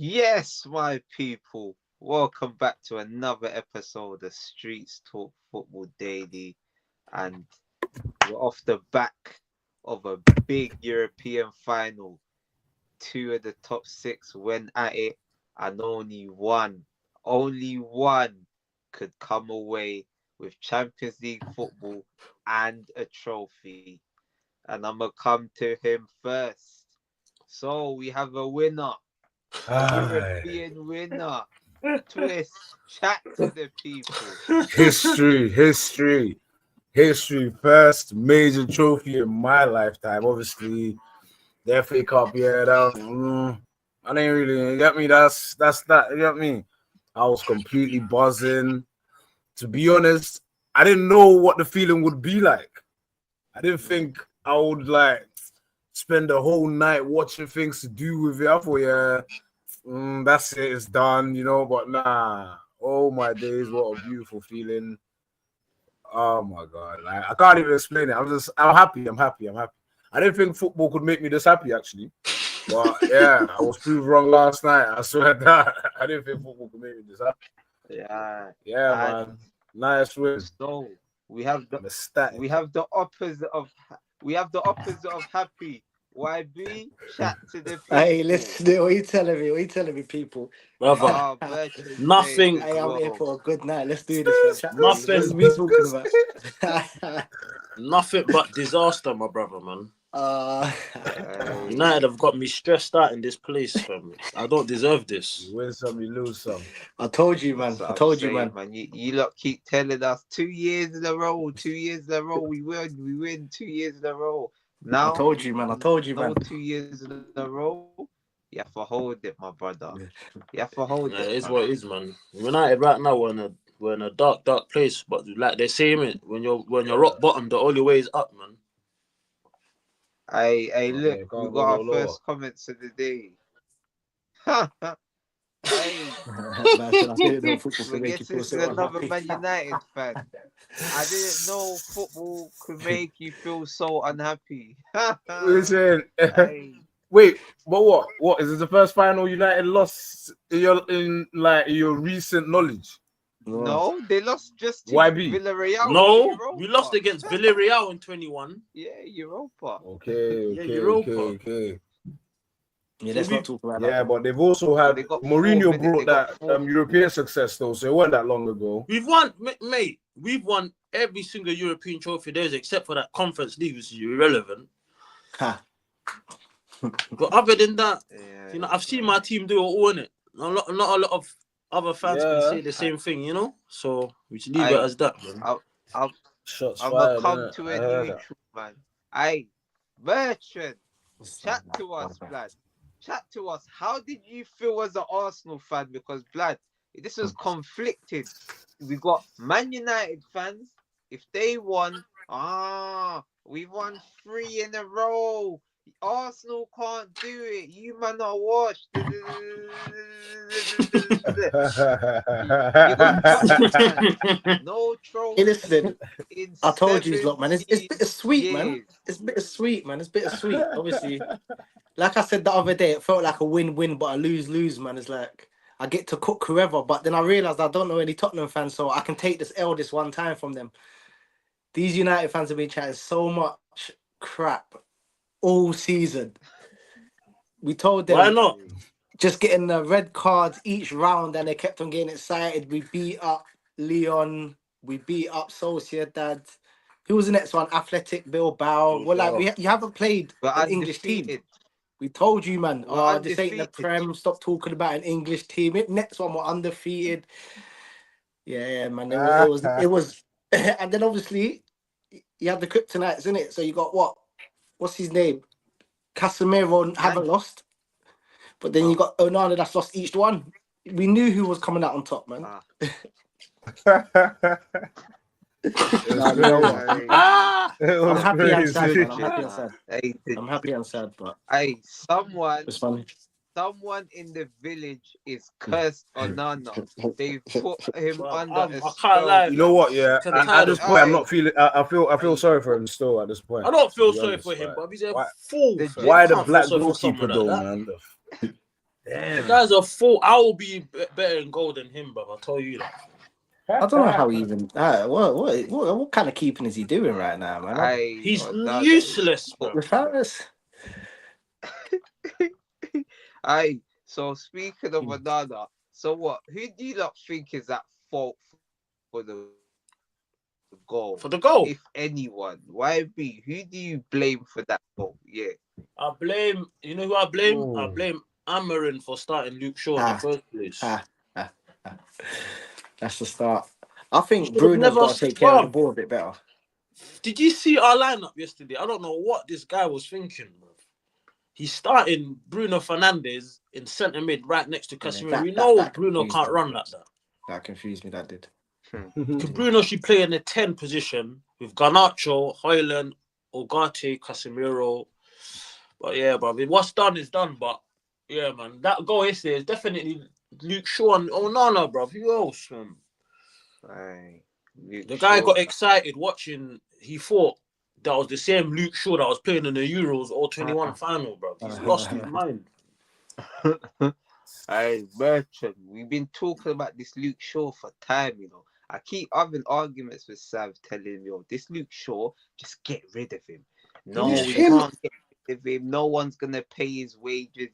Yes, my people. Welcome back to another episode of Streetz Talk Football Daily. And we're off the back of a big European final. Two of the top six went at it, and only one could come away with Champions League football and a trophy. And I'm going to come to him first. So we have a winner. European winner. Twist. Chat to the people. History. First major trophy in my lifetime. Obviously, the FA Cup, yeah, I didn't really, you get me? That's that, you get me? I was completely buzzing. To be honest, I didn't know what the feeling would be like. I didn't think I would spend the whole night watching things to do with it. I thought, yeah, that's it, it's done, but nah. Oh my days, what a beautiful feeling. Oh my God. I can't even explain it. I'm happy. I didn't think football could make me this happy, actually. But yeah, I was proved wrong last night. I swear that I didn't think football could make me this happy. Yeah, man. Nice win. So we have the opposite of happy. YB, chat to the people. Hey, listen, what are you telling me, people? Brother, nothing. Hey, I'm here for a good night. Let's do this, man. Nothing. What are we talking about? Nothing but disaster, my brother, man. United have got me stressed out in this place, fam. I don't deserve this. You win some, you lose some. I told you, man. Man. You lot keep telling us 2 years in a row. 2 years in a row. We win 2 years in a row. Now, I told you, man. 2 years in a row. You have to hold it, my brother. You have to hold it. It is what it is, man. United right now we're in a dark place, but like they say, man, when you're rock bottom, the only way is up, man. Hey, look, we got our first comments of the day. Hey, I guess this is another Man United fan. I didn't know football could make you feel so unhappy. Listen, Hey. wait, but what? What is this the first final United lost in your recent knowledge? No, they lost just to YB. Villarreal. No, we lost against Villarreal in 21. Yeah, Europa. Okay. Yeah, let's not talk about that. Yeah, but they've also had Mourinho brought that four. European success though, so it wasn't that long ago. We've won, mate. We've won every single European trophy there is, except for that Conference League, which is irrelevant. But other than that, I've seen my team do it all in it. Not a lot of other fans can say the same thing, So we should leave it as that, man. I'm gonna come to a neutral, man. Hey, Merchant, chat to us, blood. Chat to us. How did you feel as an Arsenal fan? Because, blood, this was conflicted. We got Man United fans. If they won, we won 3 in a row. Arsenal can't do it. You man are washed. No trophy. Hey, listen, I told you, look, man. It's bittersweet, man. It's bittersweet. Obviously, like I said the other day, it felt like a win-win, but a lose-lose, man. It's like I get to cook whoever, but then I realized I don't know any Tottenham fans, so I can take this L this one time from them. These United fans have been chatting so much crap all season. We told them, why not? Just getting the red cards each round, and they kept on getting excited. We beat up Lyon, we beat up Sociedad. Who was the next one? Athletic Bilbao. Well, you haven't played an English team. We told you, man. This ain't the Prem. Stop talking about an English team. Next one, we're undefeated. Yeah, man. It was, and then obviously you have the kryptonites, in it. So you got what's his name? Casemiro haven't lost, but then you got Onana that's lost each one. We knew who was coming out on top, man. I'm happy and sad. I'm happy and sad, but hey, it's funny. Someone in the village is cursed Onana. They put him under a I can't spell. lie. You know what? Yeah, at this point, I'm not feeling. I feel sorry for him still. At this point, I don't feel sorry for him, but he's a fool. Why the black goalkeeper though, man? The guy's a fool. I will be better in goal than him, bro. I'll tell you that. I don't know how he even. What kind of keeping is he doing right now, man? He's useless, bro. So speaking of Onana, so what? Who do you not think is at fault for the goal? For the goal? If anyone. Why be? Who do you blame for that goal? Yeah. I blame, you know who I blame? Ooh. I blame Amorim for starting Luke Shaw in the first place. That's the start. I think Bruno's got to take care of the ball a bit better. Did you see our lineup yesterday? I don't know what this guy was thinking, bro. He's starting Bruno Fernandes in centre mid right next to Casemiro. We know Bruno can't run like that. That confused me, that did. Bruno should play in the 10 position with Garnacho, Højlund, Ugarte, Casemiro. But yeah, bro, what's done is done. But yeah, man, that goal yesterday is definitely Luke Shaw and Onana, bro. Who else, man? The guy got excited watching. He thought that was the same Luke Shaw that was playing in the Euros or 21 final, bro. He's lost his mind. Hey, Merchant, we've been talking about this Luke Shaw for time, you know. I keep having arguments with Sav telling me, yo, this Luke Shaw, just get rid of him. No, we can't get rid of him. No one's going to pay his wages.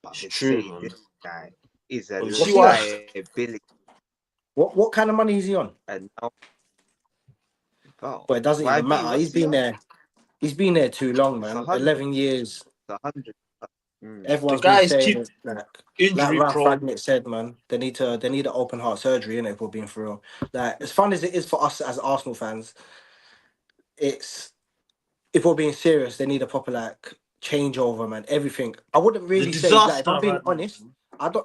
But it's true, this guy is a liability. What kind of money is he on? And now, but it doesn't even matter. He's been there. He's been there too long, man. 11 years. 100. Everyone's been saying like Ralph Ragnick said, man. They need an open heart surgery, innit, if we're being for real. Like, as fun as it is for us as Arsenal fans, it's, if we're being serious, they need a proper like changeover, man. Everything. I wouldn't really say, like, if I'm being honest,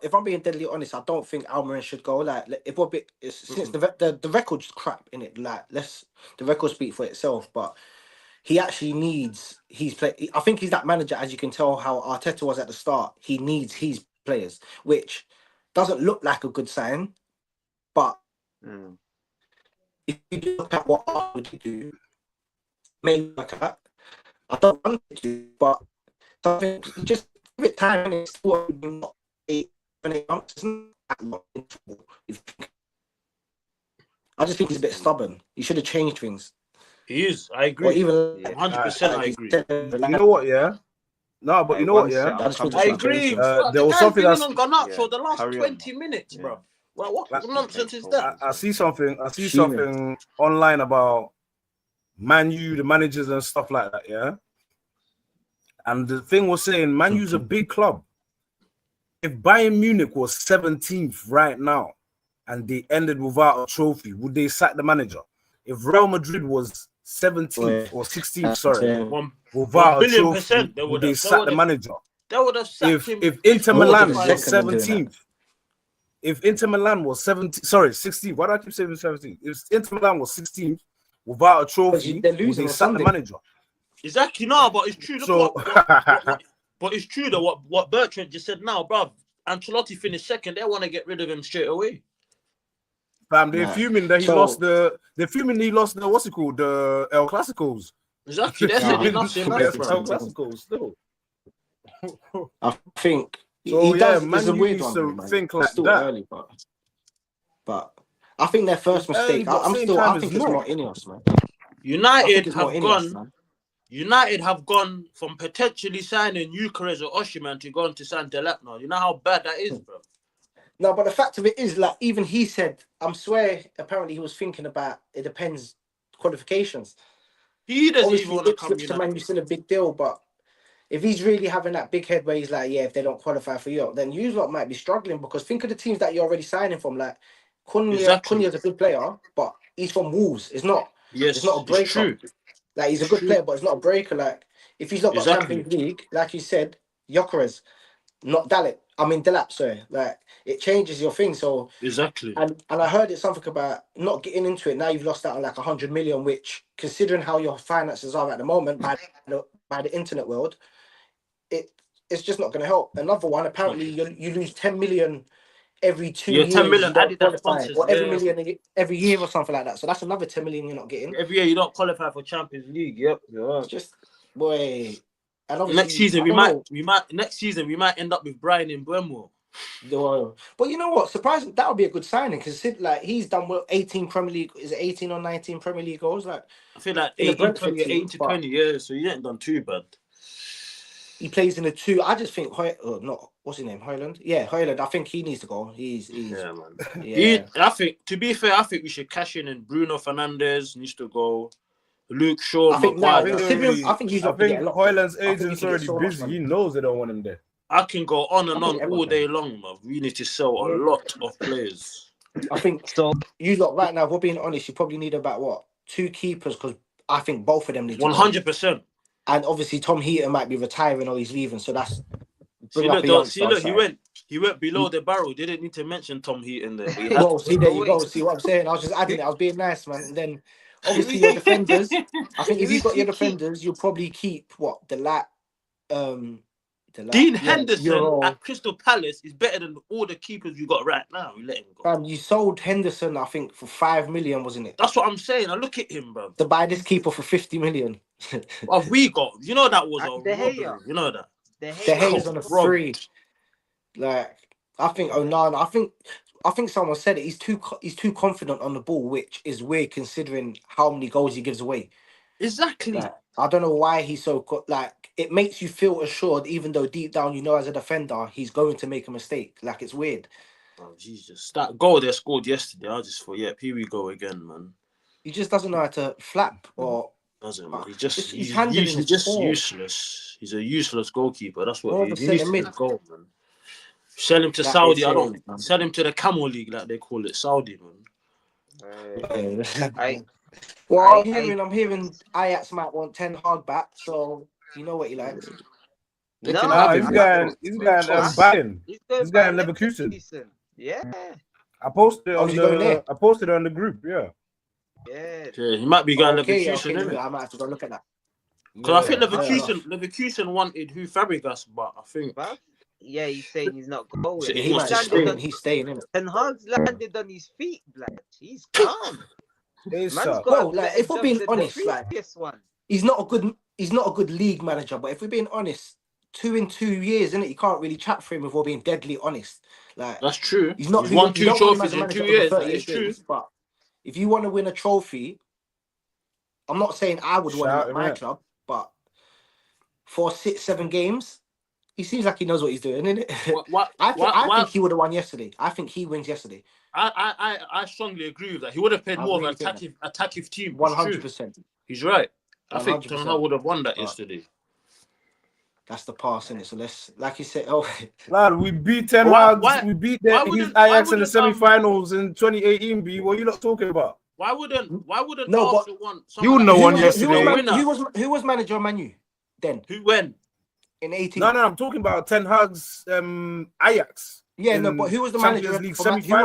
if I'm being deadly honest, I don't think Amorim should go. Like, if we're since the record's crap, innit. Like, the record speak for itself, but he actually needs I think he's that manager, as you can tell how Arteta was at the start. He needs his players, which doesn't look like a good sign. But if you look at what I would do, maybe like that. I don't want to do, but something just give it time, and it's still not 8 months. Isn't that long in football? I just think he's a bit stubborn. He should have changed things. He is. I agree. Even 100%. I agree. You know what? Yeah. No, but you know what? Yeah. I agree. There was something that's on Garnacho the last 20 minutes, bro. Well, what nonsense is that? I see something online about Man U, the managers and stuff like that. Yeah. And the thing was saying, Man U's a big club. If Bayern Munich was 17th right now and they ended without a trophy, would they sack the manager? If Real Madrid was 17th or 16th, sorry, without a trophy, would they sack the manager? They would have sacked him. If Inter Milan was 17th, if Inter Milan was 16th, why do I keep saying 17th? If Inter Milan was 16th without a trophy, would they sack the manager? Exactly, no, but it's true. But it's true that what Bertrand just said now, bro. Ancelotti finished second. They want to get rid of him straight away. Fam, they're fuming that he lost the. They're fuming he lost the what's it called, the El Clasicos. Exactly, that's it. Nothing else, El Clasicos still. I think so. He Yeah, does, man, a weird used one, to think like still that. Early, but I think their first mistake. I think it's more Ineos, man. United have gone from potentially signing Eucharist or Osimhen to going to sign Delap now. You know how bad that is, bro. No, but the fact of it is, like, even he said, I swear, apparently he was thinking about, it depends, qualifications. He doesn't even want to come to Man U still a big deal, but if he's really having that big head where he's like, yeah, if they don't qualify for Europe, then you lot might be struggling, because think of the teams that you're already signing from. Like, Cunha's a good player, but he's from Wolves. It's not a breaker. Like, he's a good player, but it's not a breaker. Like, if he's not got Champions League, like you said, Gyökeres, not Delap, sorry. Like, it changes your thing. So exactly. And I heard it's something about not getting into it. Now you've lost out on like 100 million, which, considering how your finances are at the moment by the internet world, it's just not going to help. Another one, apparently you lose 10 million every 2 years. 10 million added sponsors, or every million every year or something like that. So that's another 10 million you're not getting. Every year you don't qualify for Champions League. Yep. It's just, boy, And obviously, next season we might end up with Brian in Bremwell. But you know what? Surprising, that would be a good signing because like he's done well, 18 Premier League. Is it 18 or 19 Premier League goals? Like I feel like in 18 to 20 years, so he ain't done too bad. He plays in the 2. I just think what's his name? Hoyland. Yeah, Hoyland. I think he needs to go. He's yeah, man. Yeah. I think, to be fair, I think we should cash in, and Bruno Fernandes needs to go. Luke Shaw, I think Maguire. I think he's not. I think Hoyland's agent's already busy. He knows they don't want him there. I can go on and on all day long, man. We need to sell a lot of players. I think so. You lot right now, if we're being honest, you probably need about what 2 keepers because I think both of them need 100%. And obviously Tom Heaton might be retiring or he's leaving, so that's he went below the barrel. They didn't need to mention Tom Heaton there. There you go. See what I'm saying? I was just adding it. I was being nice, man. And then obviously your defenders. I think if you've got your defenders, you'll probably keep Dean Henderson at Crystal Palace is better than all the keepers you got right now. You let him go. You sold Henderson, I think, for 5 million, wasn't it? That's what I'm saying. I look at him, bro. To buy this keeper for 50 million. What have we got? You know that was a robbery. You know that. The Hayes on a free. Like I think Onana. I think someone said it. He's too confident on the ball, which is weird considering how many goals he gives away. Exactly. Like, I don't know why he's so like. It makes you feel assured, even though deep down you know as a defender he's going to make a mistake. Like it's weird. Oh Jesus! That goal they scored yesterday, I just thought, yeah, here we go again, man. He just doesn't know how to flap or. Doesn't man. He's useless. He's a useless goalkeeper. That's what he needs to go, man. Sell him to Saudi. Sell him to the Camel League, like they call it, Saudi, man. I'm hearing Ajax might want Ten Hag back, so you know what he likes. He's going Bayern. He's going Leverkusen. Yeah. I posted on the group. Yeah. Yeah, he might be going Leverkusen. Okay, I might have to go look at that. Because I think Leverkusen wanted Fabregas, but I think. Yeah, he's saying he's not going. So he's staying in it. And Hag's landed on his feet, blood. He's calm. If we're being honest, he's not a good league manager. But if we're being honest, 2 in 2 years, innit? You can't really chat for him if we're being deadly honest. Like that's true. He's not. He's won 2 trophies in 2 years. That is true. But if you want to win a trophy, I'm not saying I would want him at my club, but for 6-7 games, he seems like he knows what he's doing, innit? I think he would have won yesterday. I think he wins yesterday. I strongly agree with that. He would have played more of an attacking team. 100%. He's right. I think Ten Hag would have won that yesterday. That's the pass, innit? So let's, like you said, lad, we beat Ten Hag. We beat his Ajax in the semi-finals in 2018. B, what are you not talking about? Why wouldn't Arsenal want? You wouldn't have won yesterday. Who was manager of Man U then? Who when? In 18. No, I'm talking about Ten Hag's Ajax. Yeah, no, but who was the manager? Who was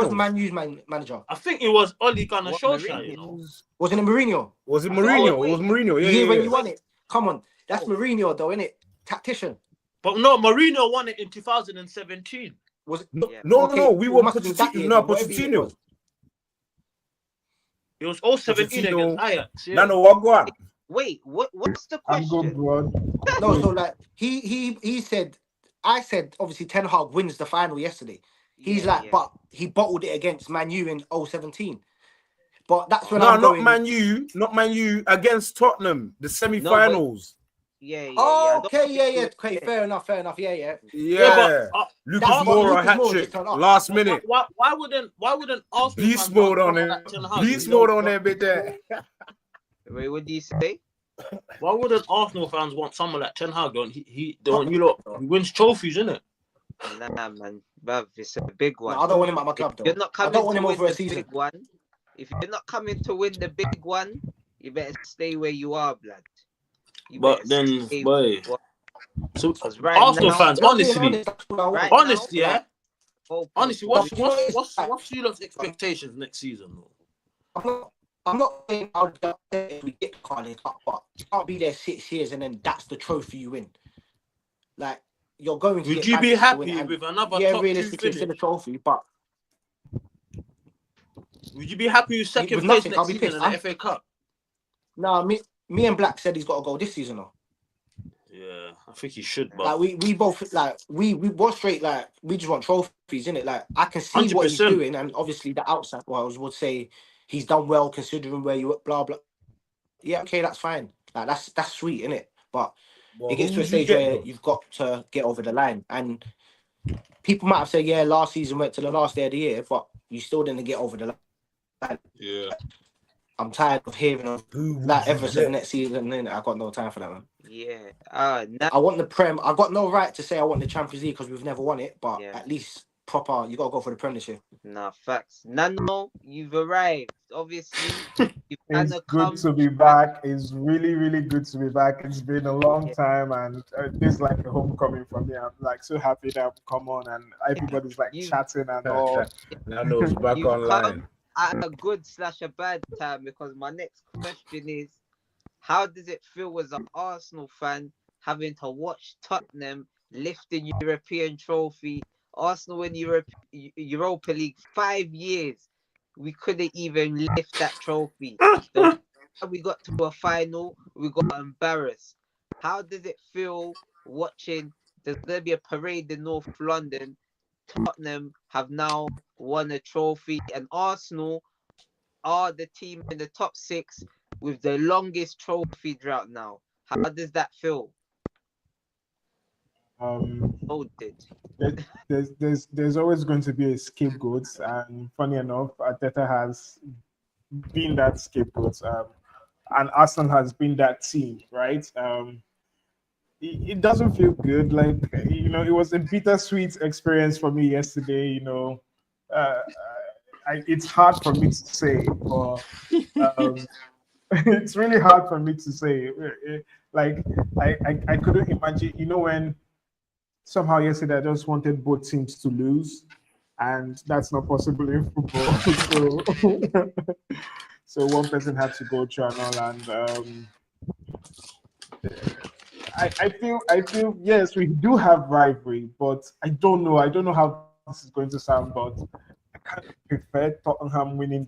the Man U's manager? I think it was Ole Gunnar Solskjaer. You know, wasn't it Mourinho? Was it Mourinho? It was Mourinho. Yeah, when you won it. Come on, that's Mourinho though, innit? Tactician. But no, Mourinho won it in 2017. Was it? No. We won Pochettino. No, Pochettino. It was all 17 against Ajax. Yeah. No, Wagwan. Wait, what's the question? No, so like he said, I said obviously Ten Hag wins the final yesterday. He's but he bottled it against Man U in 2017. But that's when not Man U against Tottenham, the semi-finals. Yeah. Okay, fair enough. Yeah. Lucas Moura hat-trick, last minute. Why wouldn't Arsenal beast mode on it? Beast mode on there, bit there. Wait, what do you say? Why wouldn't Arsenal fans want someone like Ten Hag? He wins trophies, innit? Nah, man, bruv, it's a big one. No, I don't want him at my club, though. You're not coming I don't want him over a season. Big one. If you're not coming to win the big one, you better stay where you are, blood. So Arsenal fans, honestly, what's Fulham's expectations next season? I'm not saying I'll get if we get the Carling Cup, but you can't be there 6 years and then that's the trophy you win. Like you're going to. Would you be happy with another top realistically 2 finish? The trophy, but would you be happy with second place next season in the FA Cup? No, me and Black said he's got to go this season though. Yeah, I think he should. But Like we both like we both straight like we just want trophies, innit? Like I can see what he's 100%. doing, and obviously the outside world would say he's done well considering where you blah blah. Yeah, okay, that's fine. Like that's sweet, innit? But it gets who to a would you stage get where though? you've got to get over the line, and people might have said, yeah, last season went to the last day of the year, but you still didn't get over the line. Yeah. I'm tired of hearing of Who would that you Everton get? next season. Innit? I got no time for that, man. Yeah. I want the Prem. I got no right to say I want the Champions League because we've never won it, but Yeah. at least proper. You got to go for the Premiership. Nah, facts. Nano, you've arrived. Obviously, you've It's kinda good come to be back. It's really, really good to be back. It's been a long time, and this is like a homecoming for me. I'm like so happy that I've come on, and everybody's like You- chatting and all. Nano's back You've online. come at a good/a bad time, because my next question is, how does it feel as an Arsenal fan having to watch Tottenham lift the European trophy? Arsenal in Europa League 5 years, we couldn't even lift that trophy. We got to a final, we got embarrassed. How does it feel watching? There's going to be a parade in North London. Tottenham have now won a trophy, and Arsenal are the team in the top 6 with the longest trophy drought now. How does that feel? Loaded. There's always going to be a scapegoat, and funny enough, Arteta has been that scapegoat, and Arsenal has been that team, right? It doesn't feel good. Like, it was a bittersweet experience for me yesterday. It's hard for me to say, but it's really hard for me to say. Like, I couldn't imagine. When somehow yesterday I just wanted both teams to lose, and that's not possible in football. So one person had to go through and all, and I feel yes, we do have rivalry, but I don't know how this is going to sound, but I kind of prefer Tottenham winning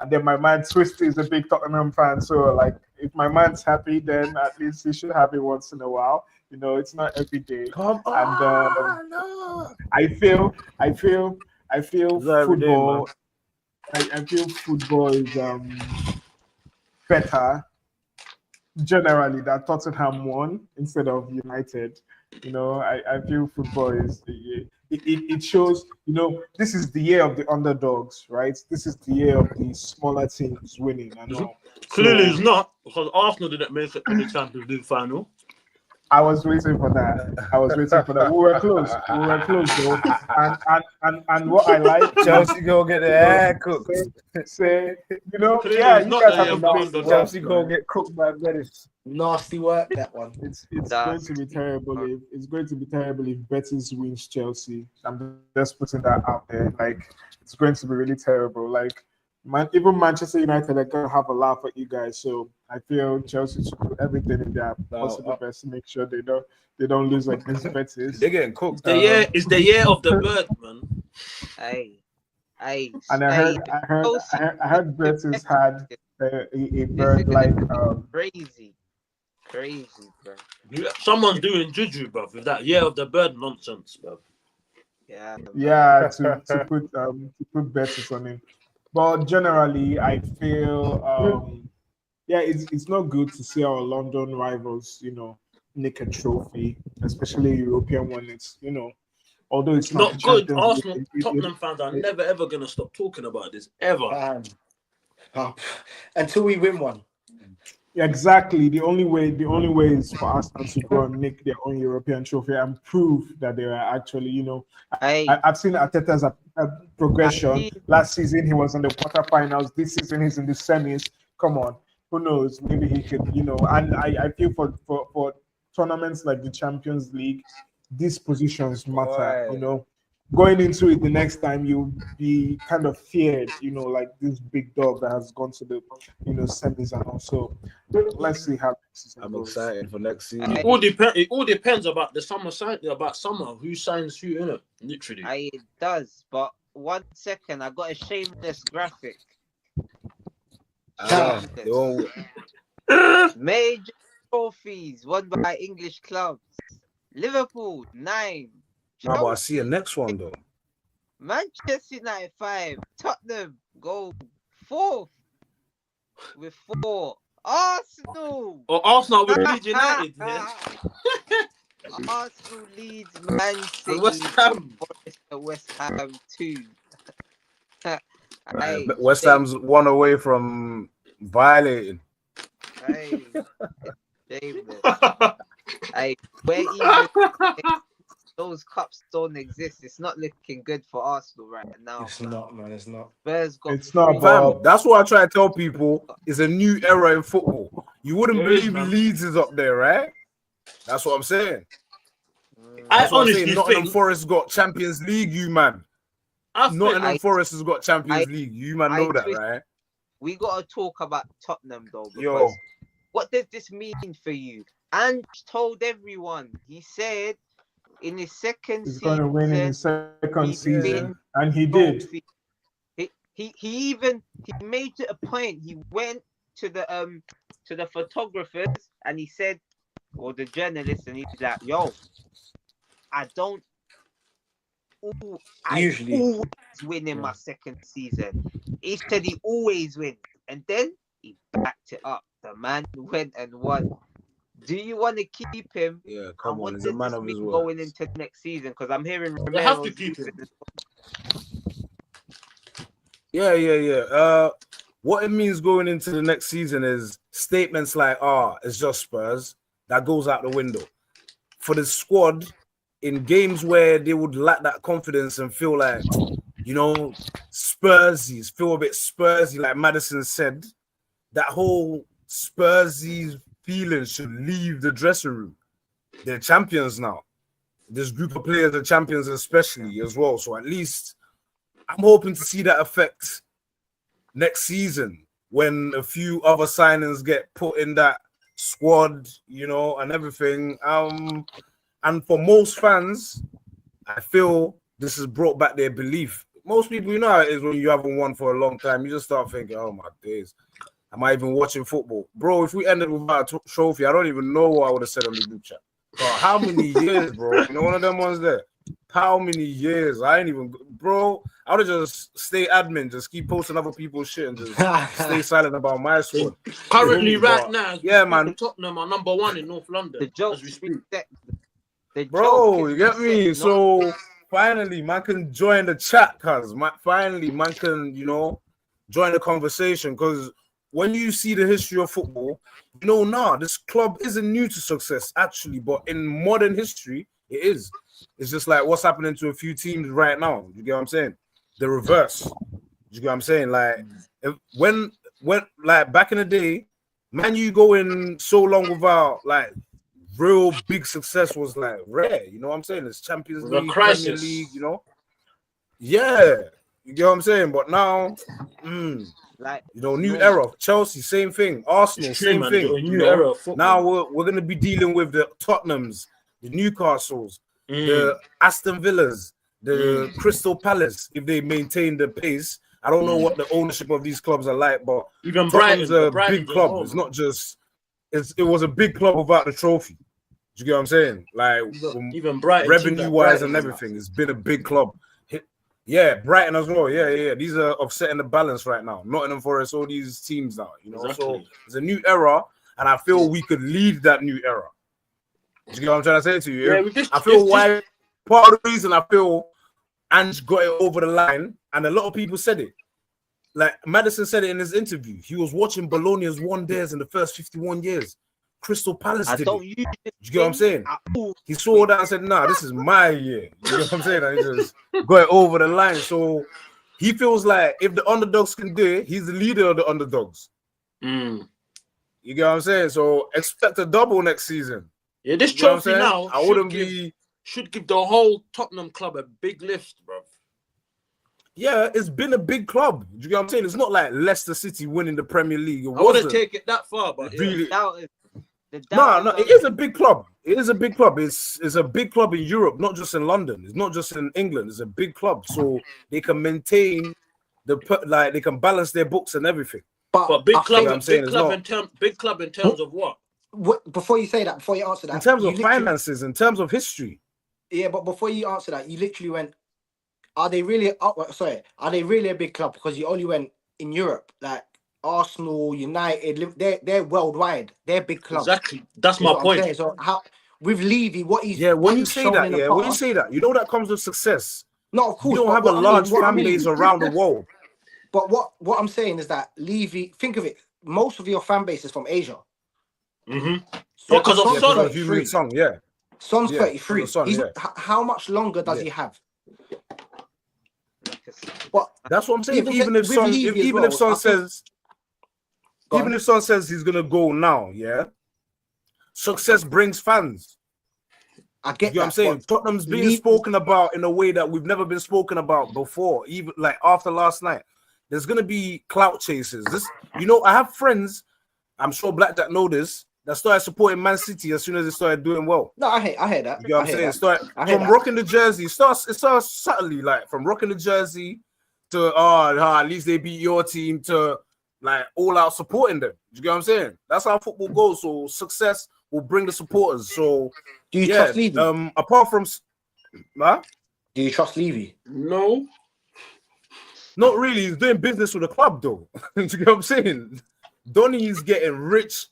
and then my man Twist is a big Tottenham fan, so like if my man's happy, then at least he should have it once in a while. It's not every day. Come And on, no. I feel It's not every day, man. football. I feel football is better generally that Tottenham won instead of United. I feel football is it shows. This is the year of the underdogs, right? This is the year of the smaller teams winning. And all. Clearly, it's not, because Arsenal didn't make it to the Champions League final. I was waiting for that. We were close. Though. And what I like, Chelsea go get their hair cooked. Say, Clearly, yeah, it's you not guys that have you're a the big Chelsea work, go man. get cooked by Betis. Nasty work, that one. It's going to be terrible. It's going to be terrible if Betis wins Chelsea. I'm just putting that out there. Like, it's going to be really terrible. Like, even Manchester United are going to have a laugh at you guys. So I feel Chelsea should do everything in their possible best to make sure they don't lose against Betis. They're getting cooked. It's the year of the bird, man. Hey. And I heard Betis had a bird like crazy, bro. Someone's doing juju, bruv, with that year of the bird nonsense, bruv. Yeah, to put Betis on it. But generally, I feel it's not good to see our London rivals, nick a trophy, especially a European one. It's although it's not good. Arsenal, League, Tottenham fans are never ever gonna stop talking about this ever. Until we win one. Exactly. The only way is for Arsenal to go and nick their own European trophy and prove that they are actually, I've seen Arteta's progression. Last season he was in the quarterfinals. This season he's in the semis. Come on, who knows? Maybe he could, And I feel for tournaments like the Champions League, these positions matter. Right. Going into it the next time, you'll be kind of feared, like this big dog that has gone to the, semis and also. Let's see how this is. I'm excited for next season. It all depends about the summer who signs who, innit? Literally. It does, but 1 second, I got a shameless graphic. Major trophies won by English clubs. Liverpool 9. No, but I see a next one though. Manchester United 5. Tottenham go 4th with 4. Arsenal. Arsenal with Leeds United. Yeah. Arsenal leads Man City. West Ham 2. West Ham's 1 away from violating. Hey, where even those cups don't exist, it's not looking good for Arsenal right now. It's not, man. It's not. Spurs got it's not. Fam, that's what I try to tell people. It's a new era in football. You wouldn't believe Leeds is up there, right? That's what I'm saying. I honestly Nottingham Forest got Champions League, you man. Nottingham Forest has got Champions League. You man know that, right? We gotta talk about Tottenham though, because what does this mean for you? And told everyone, he said in his second season, he's gonna win in his second season, and he did. He made it a point. He went to the photographers and he said, or the journalists, and he's like, "Yo, I usually always win in my second season." He said he always wins, and then he backed it up. The man went and won. Do you want to keep him? Yeah, come on, he's a man of his word. Going into next season, because I'm hearing they have to keep him. Yeah. What it means going into the next season is statements like, it's just Spurs. That goes out the window. For the squad, in games where they would lack that confidence and feel like, Spursies, feel a bit Spursy, like Madison said, that whole Spursy feeling should leave the dressing room. They're champions now. This group of players are champions especially as well. So at least I'm hoping to see that effect next season when a few other signings get put in that squad, and everything. And for most fans, I feel this has brought back their belief. Most people, how it is when you haven't won for a long time, you just start thinking, oh my days, am I even watching football? Bro, if we ended without a trophy, I don't even know what I would have said on the group chat. How many years, bro? One of them ones there. How many years? I ain't even, bro. I would have just stay admin, just keep posting other people's shit and just stay silent about my squad. Currently, now, man. Tottenham are number 1 in North London. The joke, as we speak. Bro, you get me? So finally, man can join the chat, cuz finally, man can, join the conversation. Because when you see the history of football, this club isn't new to success, actually, but in modern history, it is. It's just like what's happening to a few teams right now. You get what I'm saying? The reverse. You get what I'm saying? Like when like back in the day, Man U going so long without like real big success was like rare. You know what I'm saying? It's Champions League, Premier League. Yeah, you get what I'm saying. But now, new era. Chelsea, same thing. Arsenal, same thing. New era. Now we're gonna be dealing with the Tottenhams, the Newcastles, the Aston Villas, the Crystal Palace, if they maintain the pace. I don't know what the ownership of these clubs are like, but even Tottenham's a big club. It's not just it was a big club without the trophy. Do you get what I'm saying? Like even Brighton, revenue-wise and everything, it's been a big club. Yeah, Brighton as well. Yeah. These are upsetting the balance right now. Nottingham Forest, all these teams now. Exactly. So it's a new era, and I feel we could lead that new era. Do you get what I'm trying to say to you? Yeah, I feel part of the reason I feel Ange got it over the line, and a lot of people said it. Like Madison said it in his interview. He was watching Bologna's wonders in the first 51 years. Crystal Palace did it. You get what I'm saying? He saw that and said, nah, this is my year. You get what I'm saying? And he just got it over the line. So he feels like if the underdogs can do it, he's the leader of the underdogs. You get what I'm saying? So expect a double next season. Yeah, this trophy now should give the whole Tottenham club a big lift, bro. Yeah, it's been a big club. Do you get what I'm saying? It's not like Leicester City winning the Premier League. I wouldn't take it that far, but really, no, it is a big club. It is a big club. It's a big club in Europe, not just in London. It's not just in England. It's a big club, so they can maintain they can balance their books and everything. But big club, big club in terms of what? before you say that, before you answer that, in terms of finances, in terms of history. Yeah, but before you answer that, you literally went, are they really a big club? Because you only went in Europe, like Arsenal, United, they're worldwide. They're big clubs. Exactly. That's my point. So how with Levy, what he's when you say that, you know that comes with success. No, of course. You don't have a large fan base around the world. But what I'm saying is that Levy, think of it, most of your fan base is from Asia. Mm-hmm. Because of Son. Son's 33. How much longer does he have? But that's what I'm saying. Even if Son says he's gonna go now, success brings fans. I get you know what I'm saying? Tottenham's being spoken about in a way that we've never been spoken about before, even like after last night. There's gonna be clout chasers. I have friends, I'm sure Blackjack know this, that started supporting Man City as soon as they started doing well. No, I hear that. You know what I'm saying? Rocking the jersey, it starts subtly, like from rocking the jersey to at least they beat your team to like all out supporting them. You get what I'm saying? That's how football goes. So success will bring the supporters. So do you trust Levy? Apart from do you trust Levy? No. Not really. He's doing business with the club though. You get what I'm saying? Donny is getting rich.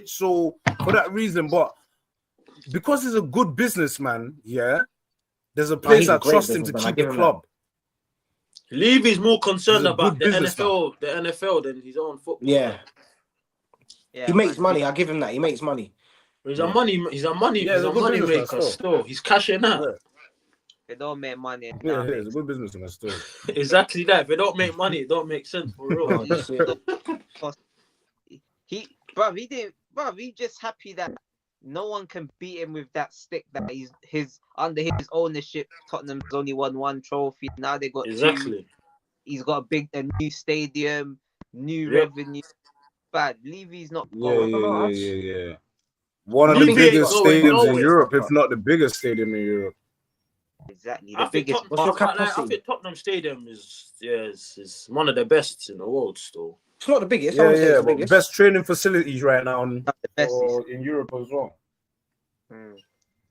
So for that reason, but because he's a good businessman, there's a place I trust him to keep the club. Levy's more concerned about the NFL than his own football. Yeah, he makes money. I give him that. He makes money. He's a money maker still. He's cashing out. Yeah. They don't make money. It's a good businessman still. Exactly that. If they don't make money, it don't make sense for real. He's just happy that no one can beat him with that stick that he's under his ownership. Tottenham's only won one trophy. Now they got two. He's got a new stadium, new revenue. Bad. Levy's not. Yeah. One of the biggest stadiums in Europe, if not the biggest stadium in Europe. Exactly. I think Tottenham Stadium is one of the best in the world still. It's not the biggest. But best training facilities right now in Europe as well.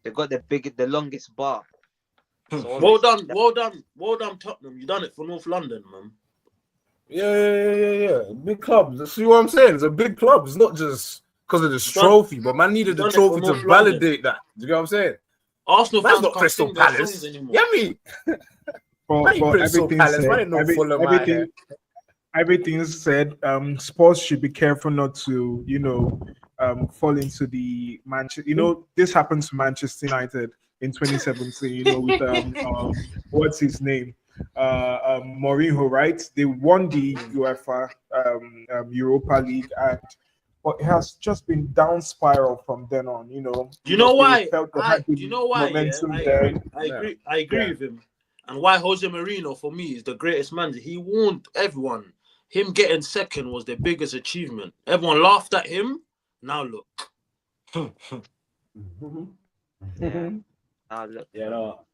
They've got the longest bar. So well done, Tottenham. You done it for North London, man. Yeah. Big clubs. See what I'm saying? It's a big club. It's not just because of this trophy, but man needed the trophy to validate that. You know what I'm saying? Arsenal fans not Crystal Palace. Yeah, me. Everything said. Spurs should be careful not to, fall into the Manchester. This happened to Manchester United in 2017. With what's his name, Mourinho, right? They won the UEFA Europa League but it has just been down spiral from then on. Do you know why? I agree with him. And why Jose Mourinho for me is the greatest manager. He warned everyone. Him getting second was the biggest achievement. Everyone laughed at him. Now look.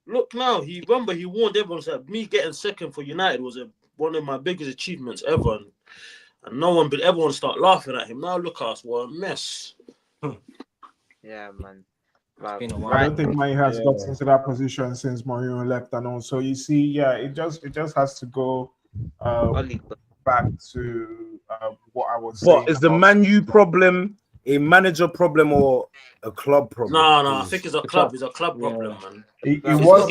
Look now. He warned everyone. Said me getting second for United was one of my biggest achievements ever. And everyone start laughing at him. Now look at us, what a mess. Yeah, man. I don't think Man has got into that position since Mourinho left, and also you see, it just has to go back to what I was saying. What is the Man U problem a manager problem or a club problem? No, I think it's a club. It's a club problem, man. It was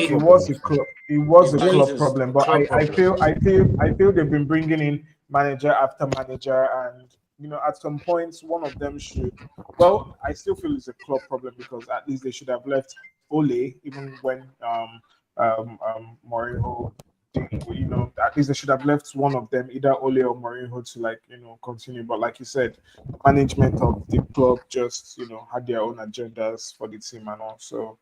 a club problem, but I feel they've been bringing in manager after manager, and at some points one of them should. Well, I still feel it's a club problem because at least they should have left Ole, even when Mourinho. At least they should have left one of them, either Ole or Mourinho, to continue. But like you said, the management of the club just had their own agendas for the team and all. So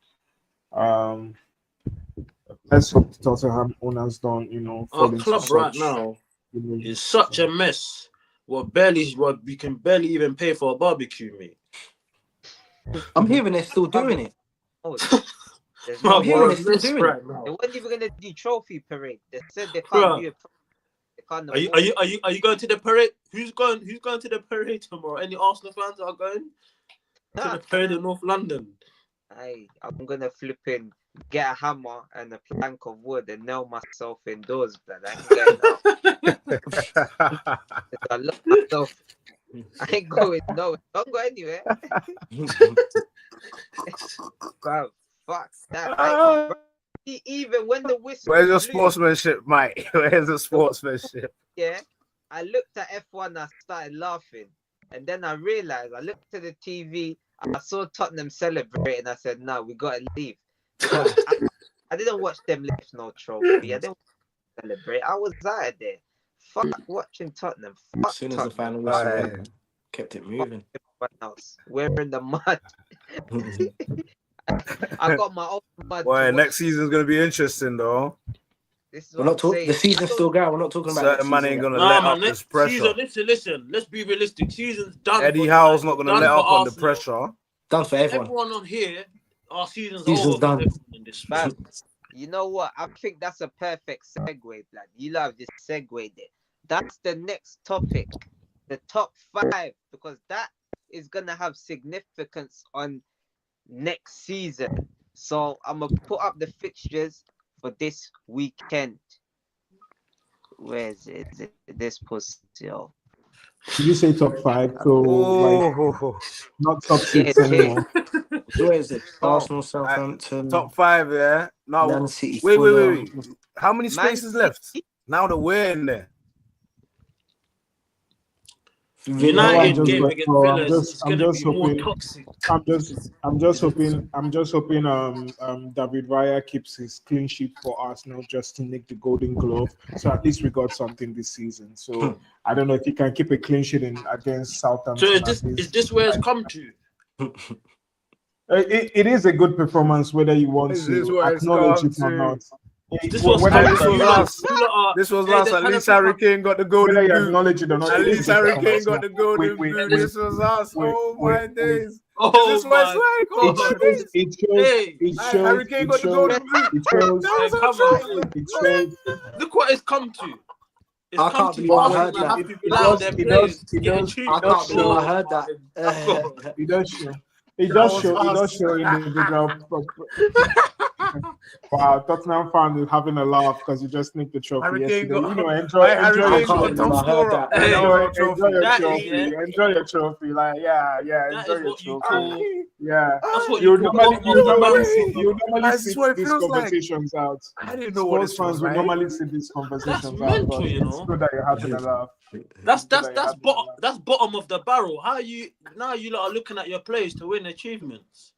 let's hope the Tottenham owners don't our club right now is such a mess. We can barely even pay for a barbecue, mate. I'm hearing they're still doing it. I'm hearing they're still doing it. They weren't even gonna do trophy parade. They said they can't do it. They on the Are you going to the parade? Who's going to the parade tomorrow? Any Arsenal fans are going to the parade in North London? I'm gonna flip in, get a hammer and a plank of wood and nail myself indoors, blood. I ain't going out. I love myself. I ain't going nowhere. Don't go anywhere. Bro, fuck that. Even when the whistle. Where's your sportsmanship, Mike? Where's the sportsmanship? Yeah, I looked at F1 and I started laughing. And then I realized, I looked at the TV, I saw Tottenham celebrating. I said, no, we got to leave. I didn't watch them lift no trophy. I didn't celebrate. I was out of there. Fuck watching Tottenham. Fuck as soon as Tottenham. the final whistle kept it moving. Else. We're in the mud. I got my own mud. Boy, next season's going to be interesting, though. This is We're not talking. The season's still going. We're not talking about. Certain man ain't gonna let up this pressure. Listen. Let's be realistic. Season's done. Eddie Howe's not gonna let up on the pressure. Done for everyone. Everyone on here, our season's over done. In this man, you know what? I think that's a perfect segue, lad. You love this segue there. That's the next topic, the top 5, because that is gonna have significance on next season. So I'm gonna put up the fixtures for this weekend. Where is it? Is it this post? Yo. Did you say top 5? So like, not top 6 anymore. Where is it? Arsenal, Southampton. Top 5, yeah. No, Man City. Wait. How many spaces left? Now that we're in there. United game against Villa is going to be more toxic. I'm just hoping David Raya keeps his clean sheet for Arsenal just to nick the Golden Glove. So at least we got something this season. So I don't know if he can keep a clean sheet against Southampton. So is this where it's come to? It is a good performance, whether you want to acknowledge it or not. This was last. At least Harry Kane got the golden boot. At least Harry Kane got the golden boot. This was us. Oh my days. This was like it shows. Harry Kane got the golden boot. It shows. Look what it's come to. I can't believe I heard that. I can't believe I heard that. It does show individual. Wow, Tottenham fan is having a laugh because you just nicked the trophy yesterday. Enjoy your trophy. Like, enjoy your trophy. Yeah, that's what you normally sit these conversations out. I didn't know what Spurs fans would normally sit these conversations out. But it's good that you're having a laugh. That's bottom of the barrel. How you lot are looking at your players to win achievements?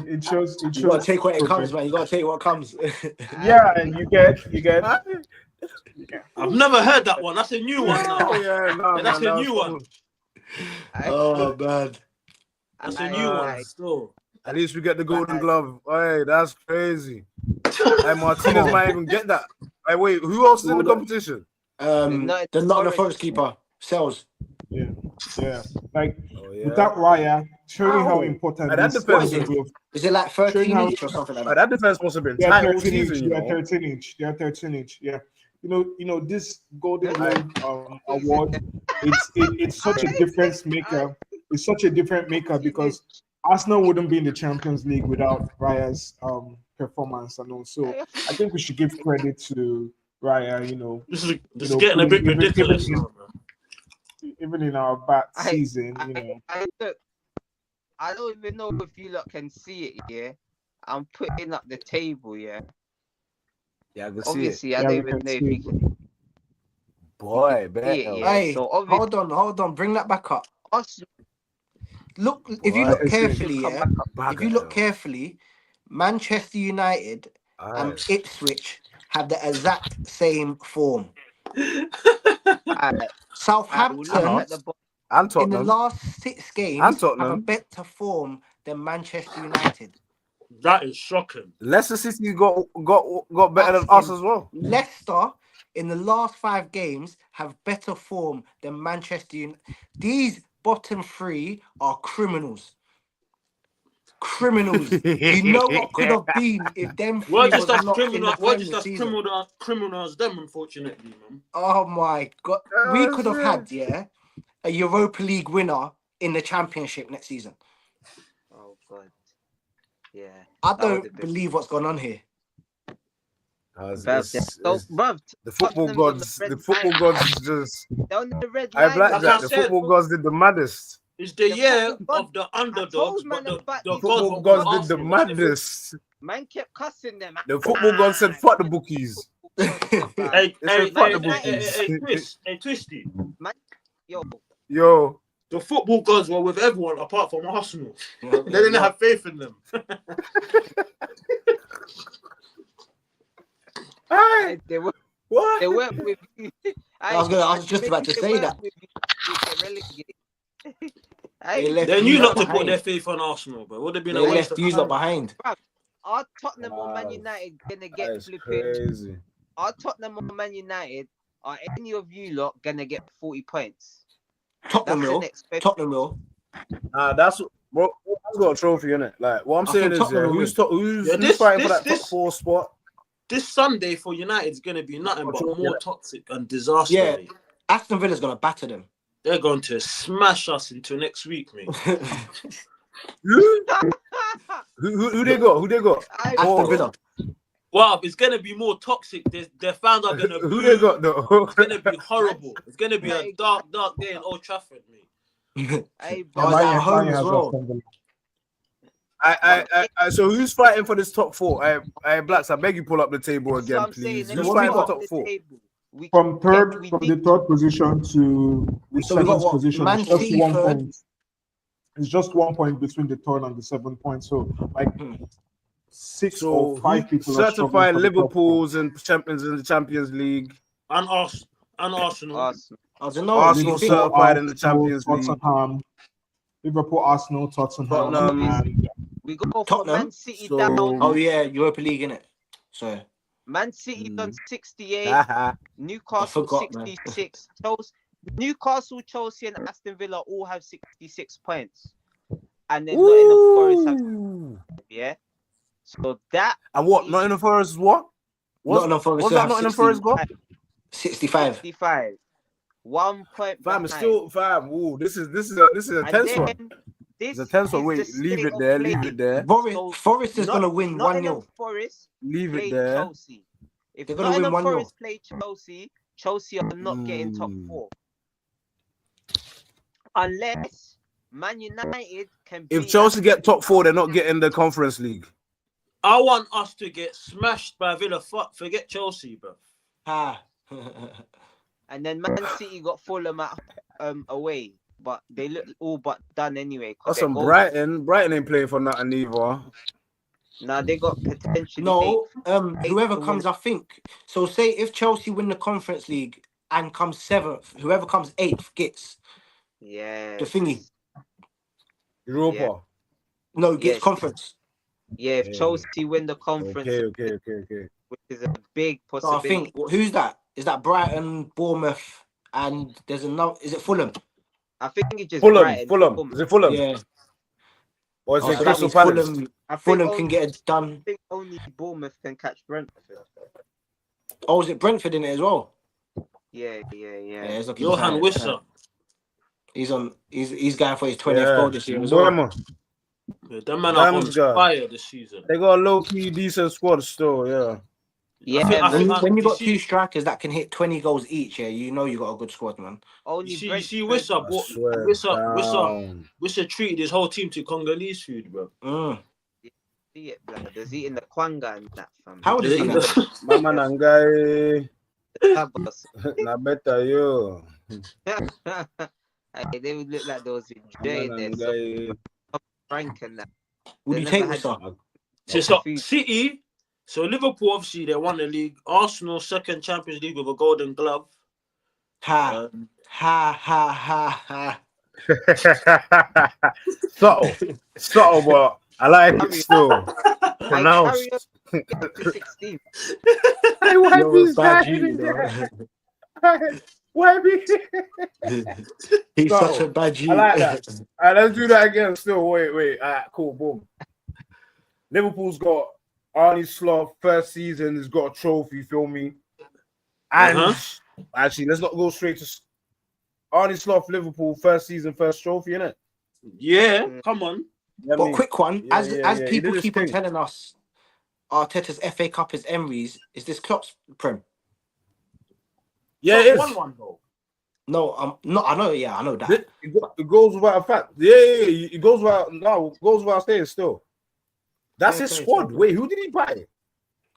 It shows. You gotta take what it comes, man. You gotta take what comes. Yeah, and you get. I've never heard that one. That's a new one now. That's a new one. Oh man, that's a new one. Still, at least we get the Golden Glove. Hey, that's crazy. Hey, Martinez might even get that. Hey, wait, who else is in the competition? The Nottingham Forest keeper, Sells. Yeah. Like without Raya, showing how important that defense is. It like 13 inch or something like that? That defense must have been tight all 13 inch. season. They are 13 inch. They are 13 inch. Yeah. You know this Golden Glove award. It's such a difference maker. It's such a different maker because Arsenal wouldn't be in the Champions League without Raya's performance, and also I think we should give credit to Raya. This is getting a bit ridiculous. Even in our bad season, I don't even know if you lot can see it. Yeah, I'm putting up the table. Yeah, I can obviously see it. I don't even know if you can. Boy, hey, so hold on, bring that back up. Look, if you look carefully, Manchester United and Ipswich have the exact same form. Southampton in the last 6 games have a better form than Manchester United. That is shocking. Leicester City got better than us as well. Leicester in the last 5 games have better form than Manchester United. These bottom 3 are criminals. criminals. You know what could have been if them three We're just was as locked in criminal. the We're Premier just as season. criminal as them, unfortunately, man. Oh my God. We could have shit. had, a Europa League winner in the Championship next season. Oh God. Yeah. I That would've don't been- believe what's gone on here. Bruv, the football Tottenham's on gods. the red The football line. gods is just. They're on the red I line. like Like that. I The said, football gods did the maddest. It's the year football of the I underdogs, told but man the about The these gods football are gods on did the Arsenal. What's their madness. Man kept cussing them. The football gods said, "Fuck the bookies." Hey, They said, "Fuck the bookies." Twisty. Yo, Yo, The football gods were with everyone apart from Arsenal. Yeah, They didn't yeah. have faith in them. hey, they were what? they weren't with you. I was just about to say that. They left They you knew lot not to put behind. their faith on Arsenal, but it would have been They a waste left of you lot time. behind. Are Tottenham or Man Wow. United gonna That get is flipping? crazy. Are Tottenham or Man United? Are any of you lot gonna get 40 points? Tottenham That's the will. next question. Tottenham will. That's bro. I've got a trophy in it. Like what I'm I saying think is, Tottenham will who's Yeah, who's fighting for that top 4 spot? This Sunday for United is going to be nothing but Yeah. more toxic and disaster. Yeah. Mate. Aston Villa's gonna batter them. They're going to smash us into next week, mate. Who they got? Who they got? Aston Villa. Wow, it's going to be more toxic. Their fans are going to Who they got though? It's going to be horrible. It's going to be a dark day in Old Trafford, mate. Hey, Oh, bro, is that at home as well? So who's fighting for this top 4? I Blacks, I beg you pull up the table that's what again, I'm saying. please. Let Who's me fighting put for up top the 4? table. From we the did- third position to the So we got 7th what? position, Man it's just City 1 third. point. It's just 1 point between the third and the 7th point. So like 6 So or 5 people are struggling certified for the top 4. Liverpool's and champions in the Champions League. And Arsenal. I don't know. Arsenal do you think- certified in the Arsenal, Champions League. Tottenham, Liverpool, Arsenal, Tottenham, Tottenham. and We go for Tottenham? Man City So- down. Oh yeah, Europa League, innit? So Man City done 68. I Newcastle forgot, man. 66. Newcastle, Chelsea, and Aston Villa all have 66 points. And then Nottingham Forest have, yeah. So that And what? Nottingham Forest is what? Nottingham Forest What's still that have Nottingham 60. Forest got? 65. 65. 1 point Fam, behind. it's still fam. Ooh, this is a And tense then one. this It's a tense one. is Wait, the leave state it of there. play. Leave it there. So, Forest is gonna win 1-0. Nottingham Forest Leave it play there. Chelsea. If They're gonna win Nottingham 1-0. Forest play Chelsea, Chelsea are not getting top 4. Unless Man United can If beat Chelsea get top 4, they're not getting the Conference League. I want us to get smashed by Villa. Forget Chelsea, bro. Ah. And then Man City got Fulham at away, but they look all but done anyway. That's some Brighton. Brighton ain't playing for nothing either. Nah, they got potentially. No, eighth whoever to comes, win. I think. So say if Chelsea win the Conference League and comes 7th, whoever comes 8th gets Yeah. the thingy. Europa. Yeah. No, gets Yes. conference. Yeah, if Yeah. Chelsea win the conference, Okay. which is a big So I possibility. think who's that? Is that Brighton, Bournemouth, and there's another? Is it Fulham? I think it's just Fulham. Brighton, Fulham. Is it Fulham? Yeah. Or is Oh, it so that Crystal means Palace? Fulham. I think Fulham only, can get it done. I think only Bournemouth can catch Brentford. Oh, is it Brentford in it as well? Yeah. Yeah, it's looking Johan tight. Wissa. He's on. He's going for his 20th goal this year as well. Bournemouth. Yeah, them man are on Damn, God. fire this season. They got a low-key decent squad still, yeah. Yeah, I think- When you got see- 2 strikers that can hit 20 goals each, yeah, you know you got a good squad, man. only You see Brentford- Wissa treated his whole team to Congolese food, bro. See it, blood. There's eating the Kwanga and that, fam. How old is he now? Mama Nangai. Tabas. Na better yo. Hey, they would look like those enjoying Mama their Nangai. Frank and that. Would They you never take had- this up? So it's got City. So Liverpool, obviously, they won the league. Arsenal, second Champions League with a Golden Glove. Ha ha. Subtle, but I like it still. I Pronounced. carry on to 16. Hey, why You're these a bad guys G, in though. there? Why me? He's No, such a bad G. I like that. All right, let's do that again. Still, wait. All right, cool, boom. Liverpool's got Arne Slot, first season. He's got a trophy, feel me? And actually, let's not go straight to Arne Slot, Liverpool, first season, first trophy, innit? Yeah, come on. But quick one, as people He keep on telling us Arteta's FA Cup is Emery's, is this Klopp's Prem? Yeah, it is. One though. No, I know that. It goes without a fact. Yeah, it goes without saying still. That's his squad. Wait, who did he buy?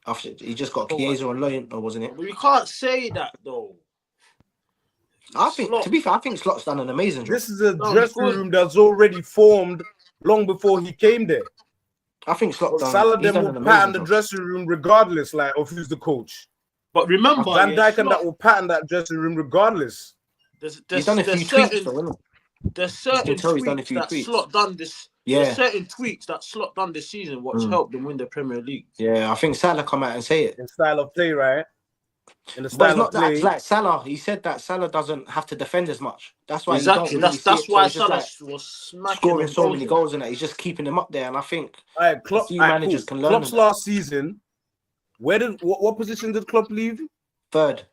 After he just got Chiesa on loan, or wasn't it? But you can't say that though. I think, to be fair, I think Slot's done an amazing job. This is a dressing room that's already formed long before he came there. I think Slot done. Salah them will pattern the dressing room regardless, like of who's the coach. But remember, Van Dijk and that will pattern that dressing room regardless. He's done a few tweaks, though, isn't it? There's certain tweaks that Slot done this. Yeah. There's certain tweaks that Slot done this season, which helped them win the Premier League. Yeah, I think Salah come out and say it. In style of play, right? In the But it's style not of play. that, like Salah. He said that Salah doesn't have to defend as much. That's why exactly. You don't really that's why Salah like was smacking scoring so many goals in it. He's just keeping them up there, and I think Klopp, a few managers can learn. Klopp's last season, what position did Klopp leave? Third.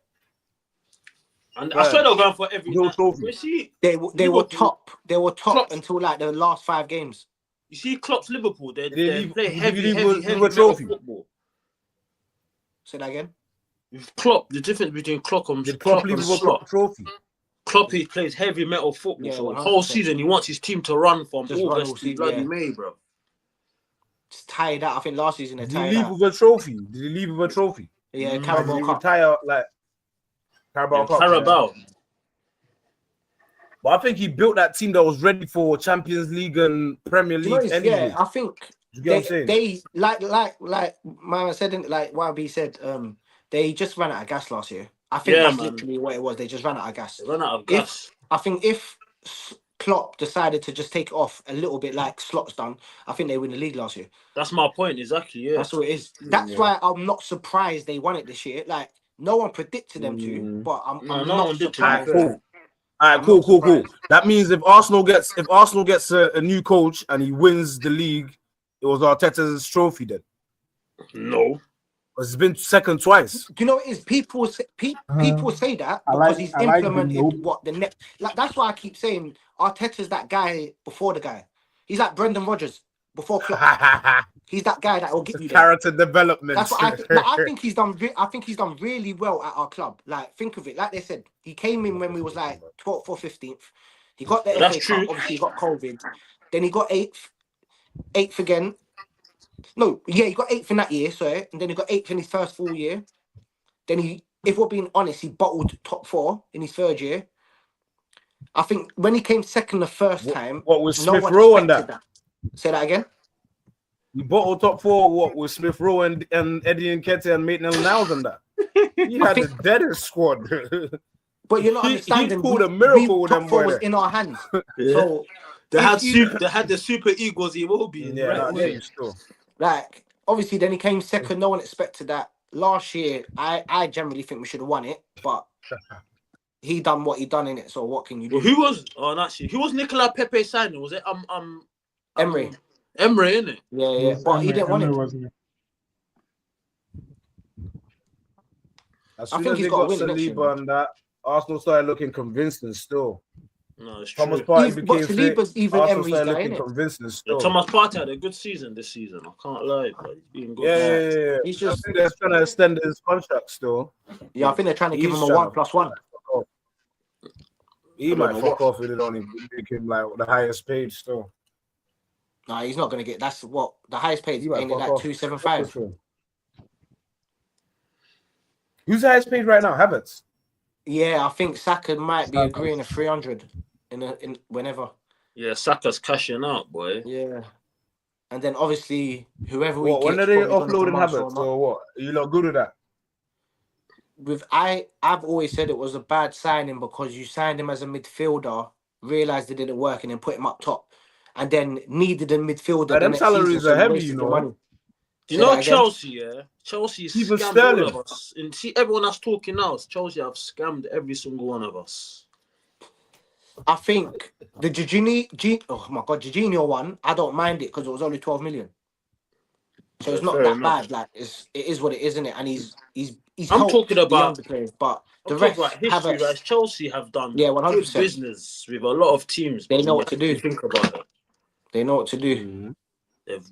And I swear they were going for every trophy. They were top. They were top until like the last 5 games. You see, Klopp's Liverpool. They play heavy football. Say that again. With Klopp, the difference between Klopp and Slot trophy. Klopp, he plays heavy metal football. Yeah, so the whole season he wants his team to run from August to bloody May, bro. Just tied out. I think last season they tied out. Did he leave with a trophy? Yeah, Carabao Cup. Retire like Carabao Cup. Carabao. Yeah. But I think he built that team that was ready for Champions League and Premier League. Yeah, I think they like Mama said, like YB said, they just ran out of gas last year. I think that's literally what it was. They just ran out of gas. If Klopp decided to just take it off a little bit like Slot's done, I think they win the league last year. That's my point, exactly. Yeah, that's what it is. That's why I'm not surprised they won it this year. Like no one predicted them to, but I'm not surprised. All right, cool. That means if Arsenal gets a new coach and he wins the league, it was Arteta's trophy then. No. It's been second twice. Do you know what it is? People say that because he's implemented what the next. Like that's why I keep saying Arteta's that guy before the guy. He's like Brendan Rodgers before Klopp. He's that guy that will give you character development. That's what I think he's done. I think he's done really well at our club. Like think of it, like they said, he came in when we was like 12th or 15th. He got the FA Cup. Obviously, he got COVID. Then he got 8th again. No, yeah, he got 8th in that year, sorry. And then he got 8th in his first full year. Then if we're being honest, he bottled top 4 in his third year. I think when he came second the first time, what was Smith Rowe and that? Say that again. He bottled top 4. What with Smith Rowe and Eddie Nketiah and Maitland Niles and that? He had the deadest squad. But you're not understanding. He pulled a miracle with them. Top 4 was in our hands. So they had the Super Eagles. He will be. Like obviously, then he came second. No one expected that. Last year, I generally think we should have won it, but he done what he done in it. So what can you do? Well, who was Nicola Pepe signing? Was it Emery? Emery, innit? Yeah. But he didn't want it. As soon as he got Saliba and that, Arsenal started looking convincing still. No, it's Thomas true. Partey became Saliba's even Arsenal Emery's started guy, looking convincing still. Thomas Partey had a good season this season. I can't lie, but he's been good. Yeah. He's just. I think they're trying to extend his contract still. Yeah, I think they're trying to give him a 1+1. He might fuck off if they don't make him like the highest paid still. Nah, he's not gonna get. That's what the highest paid. Ain't it like 275? Who's the highest paid right now? Havertz. Yeah, I think Saka might be agreeing to 300 in whenever. Yeah, Saka's cashing out, boy. Yeah, and then obviously whoever we get. When are they offloading Havertz or what? Are you not good at that? I've always said it was a bad signing because you signed him as a midfielder, realized it didn't work, and then put him up top, and then needed a midfielder. Them salaries are heavy, you know. Do you know Chelsea? Yeah, Chelsea scammed all of us. And see, everyone that's talking now, Chelsea have scammed every single one of us. I think the Jorginho one, I don't mind it because it was only 12 million. So it's not that bad. Like it is what it is, isn't it? And he's I'm talking about the younger players, but the rest about history. Right? Chelsea have done 100% good business with a lot of teams. They know what to do. Think about it. They know what to do. Mm-hmm. They've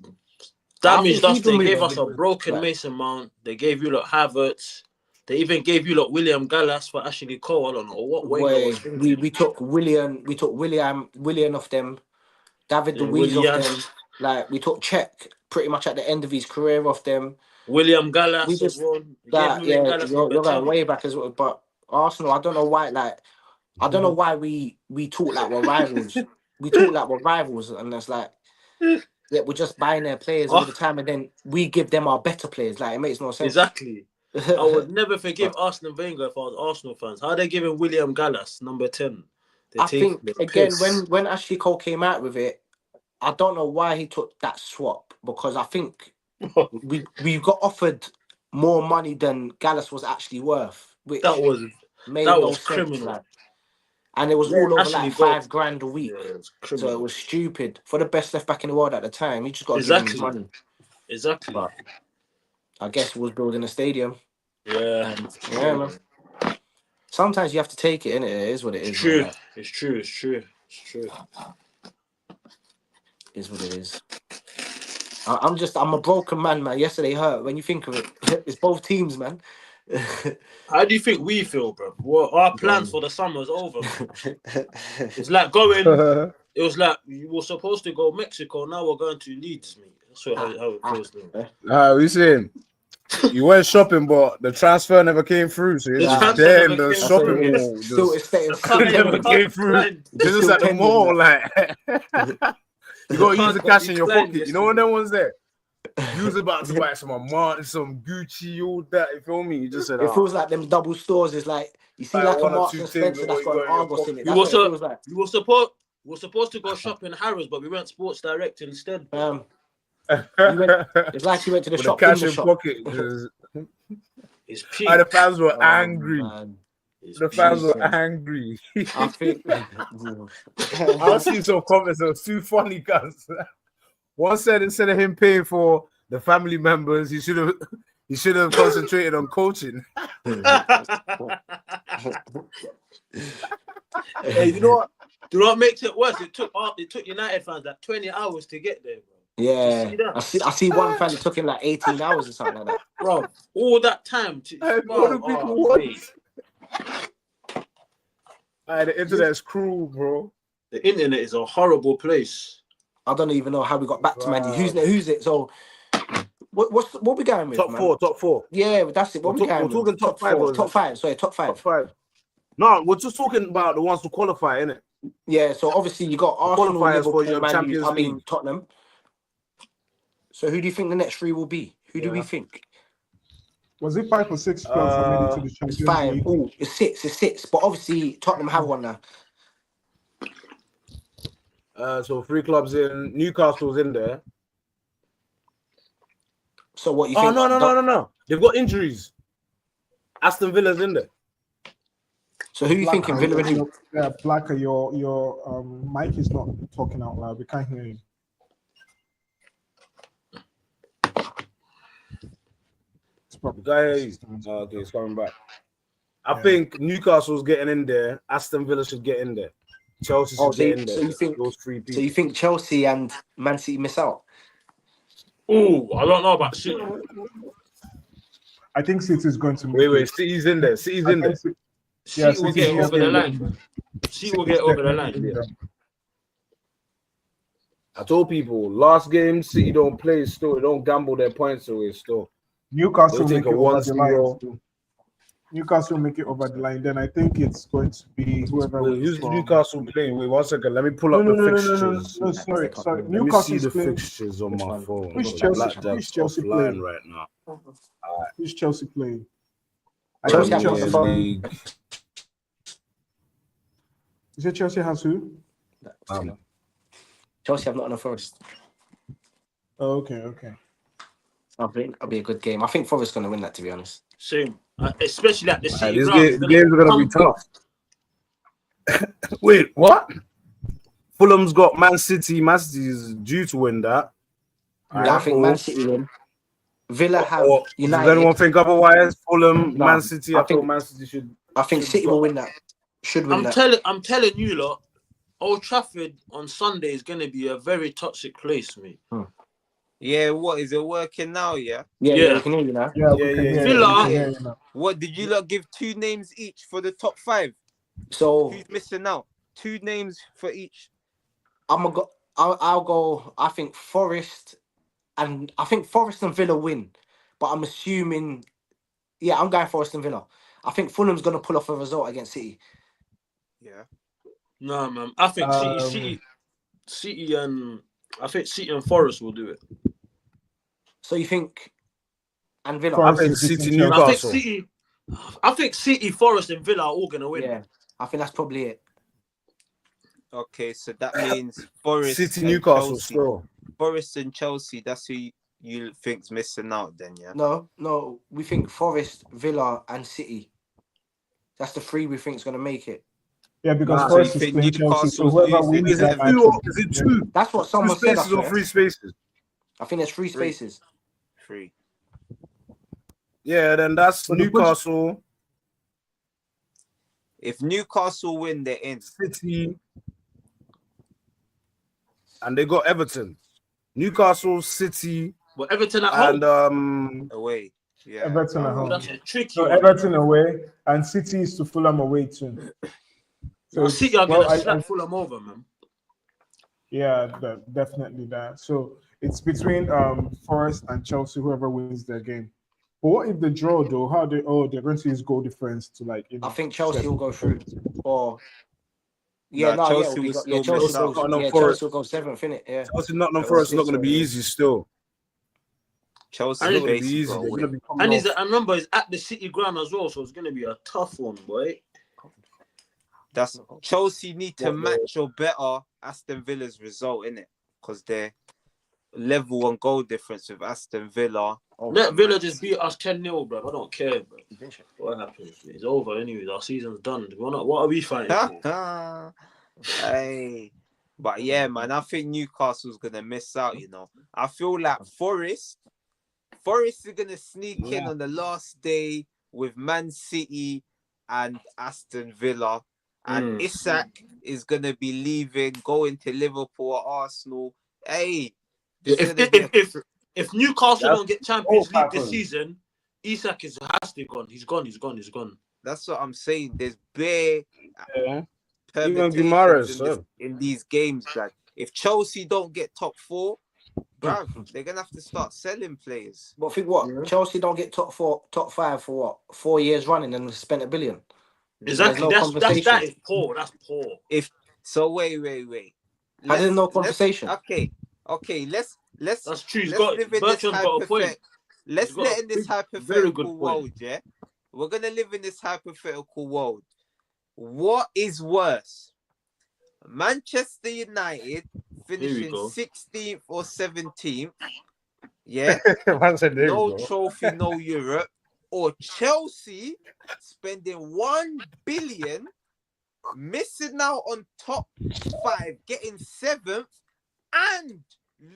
damaged us. They gave us a broken Mason Mount. They gave you Havertz. They even gave you William Gallas for Ashley Cole. I don't know what way we took William. We took William off them. David Luiz off them. Like we took Czech pretty much at the end of his career off them. William Gallas. We just you're going way back as well. But Arsenal, I don't know why. Like I don't know why we talk like we're rivals. We talk like we're rivals, and it's like we're just buying their players all the time, and then we give them our better players. Like it makes no sense. Exactly. I would never forgive Arsene Wenger if I was Arsenal fans. How are they giving William Gallas number 10? I think again when Ashley Cole came out with it, I don't know why he took that swap, because I think we got offered more money than Gallas was actually worth. Which that was criminal. Like. And it was all over like $5,000 a week. Yeah, so it was stupid. For the best left back in the world at the time, he just got to give him his money. Exactly. But I guess he was building a stadium. Yeah. And, man. Sometimes you have to take it, innit? It is what it is. True. It's true. It is what it is. I'm a broken man, man. Yesterday hurt. When you think of it, it's both teams, man. How do you think we feel, bro? Well, our plans for the summer is over. It's like going. It was like we were supposed to go Mexico. Now we're going to Leeds, mate. That's how it feels. We saying you went shopping, but the transfer never came through. So you're just there in the shopping mall. Never came through. Just at the mall, like you gotta use the cash in your pocket. You know when that one's there. You was about to buy some Martin, some Gucci, all that. You feel me? You just said it feels like them double stores. It's like you see like a Marks and Spencer that's got an Argos in it. That's what it feels like. We were supposed to go shopping in Harrods, but we went Sports Direct instead. It's like you went to the shop. Cash in pocket. The fans were angry. The fans were angry. I think I've seen some comments that were too funny, guys. One said instead of him paying for the family members, he should have concentrated on coaching. Hey, you know what makes it worse? It took United fans like 20 hours to get there, bro. Yeah, I see one fan, it took him like 18 hours or something like that. Bro, all that time to the internet's cruel, bro. The internet is a horrible place. I don't even know how we got back to Man Utd. Who's it? So what we going with? Top four. Yeah, that's it. We're talking top five. Top five. Sorry, top five. No, we're just talking about the ones to qualify, innit? Yeah. So obviously you got Arsenal, Liverpool, for your Champions League. Tottenham. So who do you think the next three will be? Who do we think? Was it 5 or 6 clubs that made it to the Champions League? 5. Ooh, it's 6. But obviously Tottenham have one now. So 3 clubs in. Newcastle's in there. So what you think? Oh no! They've got injuries. Aston Villa's in there. So who you thinking? Villa and who? Yeah, Blacker, your mic is not talking out loud. We can't hear you. Guys, okay, it's coming back. I think Newcastle's getting in there. Aston Villa should get in there. Chelsea should get in there. So you think those 3 people? So you think Chelsea and Man City miss out? Oh, I don't know about City. I think City's going to. Wait, City's in there. City's in there. City will get over the line. City will get over the line. Yeah. I told people last game City don't play still. They don't gamble their points away still. Newcastle make it over the line. Newcastle make it over the line. Then I think it's going to be whoever. Who's Newcastle playing? Wait 1 second. Let me pull up the fixtures. No, sorry. Let Newcastle me see the fixtures on my phone. Who's Chelsea playing right now? Who's Chelsea playing? Chelsea. You said Chelsea has who? Chelsea have Nottingham Forest. Oh, okay. I think it'll be a good game. I think Forest's going to win that, to be honest. Same. Especially at the City These ground. games are going to be tough. Wait, what? Fulham's got Man City. Man City is due to win that. I think Man City win. Villa have United. Does anyone think otherwise? Fulham, No, Man City. I think Man City should. I think City will win that. Should win that. I'm telling you lot, Old Trafford on Sunday is going to be a very toxic place, mate. Yeah, what is it working now? Yeah. Yeah, we can hear you now. Yeah. Villa. What did you lot give 2 names each for the top 5? So who's missing out? 2 names for each. I'll go. I think Forest and Villa win, but I'm assuming. Yeah, I'm going Forest and Villa. I think Fulham's gonna pull off a result against City. Yeah. No, man. I think City and Forest will do it. So you think? And Villa. I think City, Newcastle. I think City, Forest, and Villa are all gonna win. Yeah, I think that's probably it. Okay, so that means Forest, City, Newcastle, still. Forest and Chelsea. That's who you think's missing out, then, yeah? No. We think Forest, Villa, and City. That's the 3 we think is gonna make it. Yeah, because Forest is playing Chelsea. So whoever wins is it 2? That's what someone said. 2 spaces or 3 spaces? I think there's 3 spaces. 3. Yeah, then that's Newcastle. If Newcastle win, they're in. City. And they got Everton. Newcastle, City. Well, Everton at home. And away. Yeah. Everton at home. That's a tricky So one. Everton away and City is to Fulham away too. So City are going to slap Fulham over, man. Yeah, definitely that. So it's between Forest and Chelsea, whoever wins their game. But what if they draw though? They're going to use goal difference to I think Chelsea will go through. Or Chelsea will go 7th, innit? Yeah. Chelsea, Nottingham Forest is not going to be easy still. Chelsea is going to be easy. And remember, it's at the City ground as well, so it's going to be a tough one, boy. That's Chelsea need to match or better Aston Villa's result, innit? Because they're level on goal difference with Aston Villa. Let Villa just beat us 10-0, bro. I don't care, bro. What happens? It's over anyway. Our season's done. What are we fighting for? Hey. But yeah, man, I think Newcastle's going to miss out, you know. I feel like Forest is going to sneak in on the last day with Man City and Aston Villa. And Isak is going to be leaving, going to Liverpool or Arsenal. Hey. If Newcastle don't get Champions League this season, Isak has to gone. He's gone. That's what I'm saying. There's bare permutations in these games. Like, if Chelsea don't get top 4, bruv, they're going to have to start selling players. But think what? Yeah. Chelsea don't get top 5 for what? 4 years running and spent $1 billion. Exactly. That is poor. That's poor. Wait. There's no conversation. Okay. Let's. That's true. Bertrand's got a point. Let's live in this hypothetical world. Yeah, we're gonna live in this hypothetical world. What is worse? Manchester United finishing 16th or 17th. Yeah. No trophy, no Europe. Or Chelsea spending $1 billion, missing out on top 5, getting 7th, and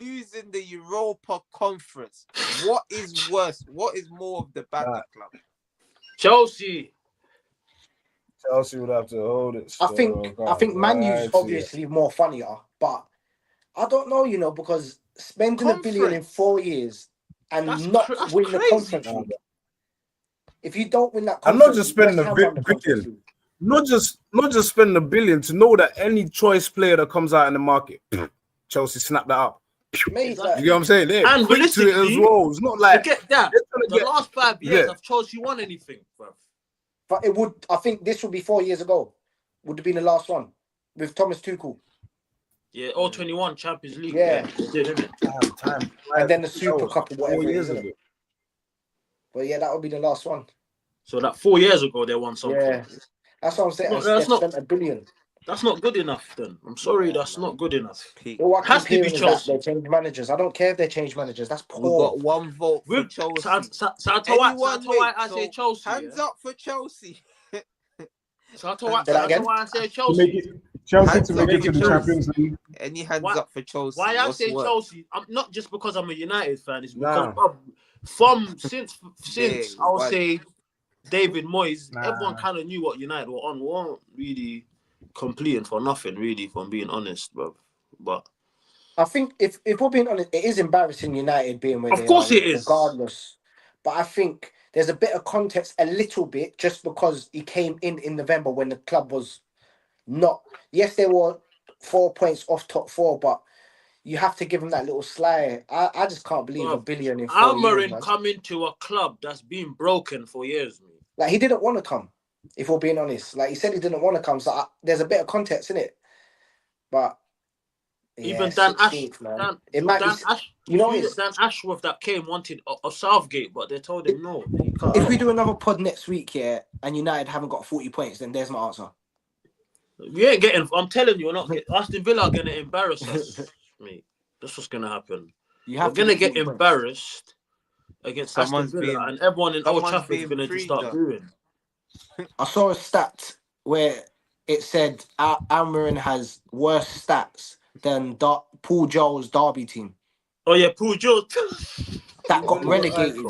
losing the Europa Conference. What is worse? What is more of the badger club? Chelsea would have to hold it. I think Man U's obviously more funnier, but I don't know, you know, because spending $1 billion in 4 years and not winning the conference. If you don't win that, I'm not just spending $1 billion. Not just spending $1 billion to know that any choice player that comes out in the market, Chelsea snap that up. Mate, you get what I'm saying? They're and quick to it as well. It's not like forget that. The last 5 years have Chelsea won anything, bro. But it would. I think this would be 4 years ago. Would have been the last one with Thomas Tuchel. Yeah, all 21 Champions League. Yeah, they did, didn't it? Time. And then the Super Cup or whatever. 4 years ago. But yeah, that would be the last one. So that 4 years ago they won something. Yeah, that's what I'm saying. They spent $1 billion. That's not good enough. Then I'm sorry, that's not good enough. All I Has keep to be hearing is that Chelsea. they change managers. I don't care if they change managers. That's We poor. got one vote for With Chelsea. so I tell why I so say Chelsea. hands up for Chelsea. So I tell Say that again? why I say To make Chelsea. it Chelsea Hands to up make it for to the Chelsea. Champions League. Any hands Why- up for Chelsea? Why I What's say worse? Chelsea? I'm not just because I'm a United fan. It's Nah. because since Yeah, I'll why? say David Moyes, Nah. everyone kind of knew what United were on. We weren't really completing for nothing, really, if I'm being honest, bro. But I think if we're being honest, it is embarrassing United being where of they course are, it is. regardless. But I think there's a bit of context, a little bit, just because he came in November when the club was not. Yes, they were 4 points off top four, but you have to give him that little slide. I just can't believe Bro, $1 billion in 4 years, Amorim man. coming to a club that's been broken for years, man. Like, he didn't want to come, if we're being honest. Like, he said he didn't want to come, so there's a bit of context in it. But yeah, Even Dan 16th, man. It might Dan be. You know, it's, Dan Ashworth that came wanted a Southgate, but they told him no. He can't. if we do another pod next week, yeah, and United haven't got 40 points, then there's my answer. We ain't getting. I'm telling you, we're not. Aston Villa are gonna embarrass us, mate. That's what's gonna happen. We're gonna get embarrassed against Aston Villa, and everyone in Old Trafford is gonna just start booing. I saw a stat where it said Amorim has worse stats than Paul Joel's Derby team. Oh yeah, Paul Joel. That got relegated.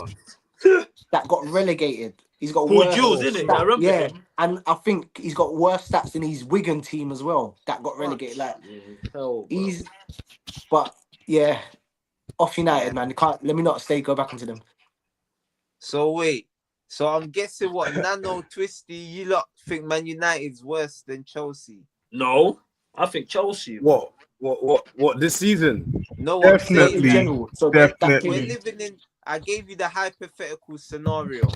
He's got Paul worse Jules, isn't it? I remember him. And I think he's got worse stats than his Wigan team as well. That got relegated. Like but yeah, off United, man. You can't. Let me not go back into them. So wait. So I'm guessing what Nano Twisty, you lot think Man United's worse than Chelsea? No, I think Chelsea. What this season? No, Definitely. I'm General. So Definitely. we're living in. I gave you the hypothetical scenario: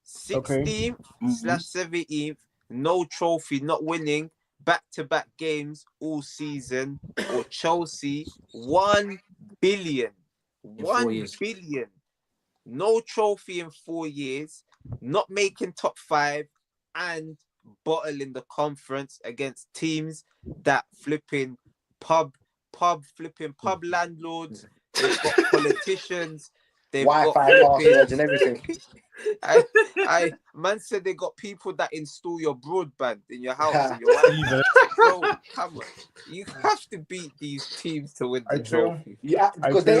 16th / 17th, no trophy, not winning, back-to-back games all season, or Chelsea 1 billion, 1 billion, no trophy in 4 years, not making top 5, and bottling the conference against teams that flipping pub landlords. They've got politicians. They've Wi-Fi passwords and everything. Man said they got people that install your broadband in your house. And your Wi-Fi. Bro, come on. You have to beat these teams to win the trophy. Yeah, because they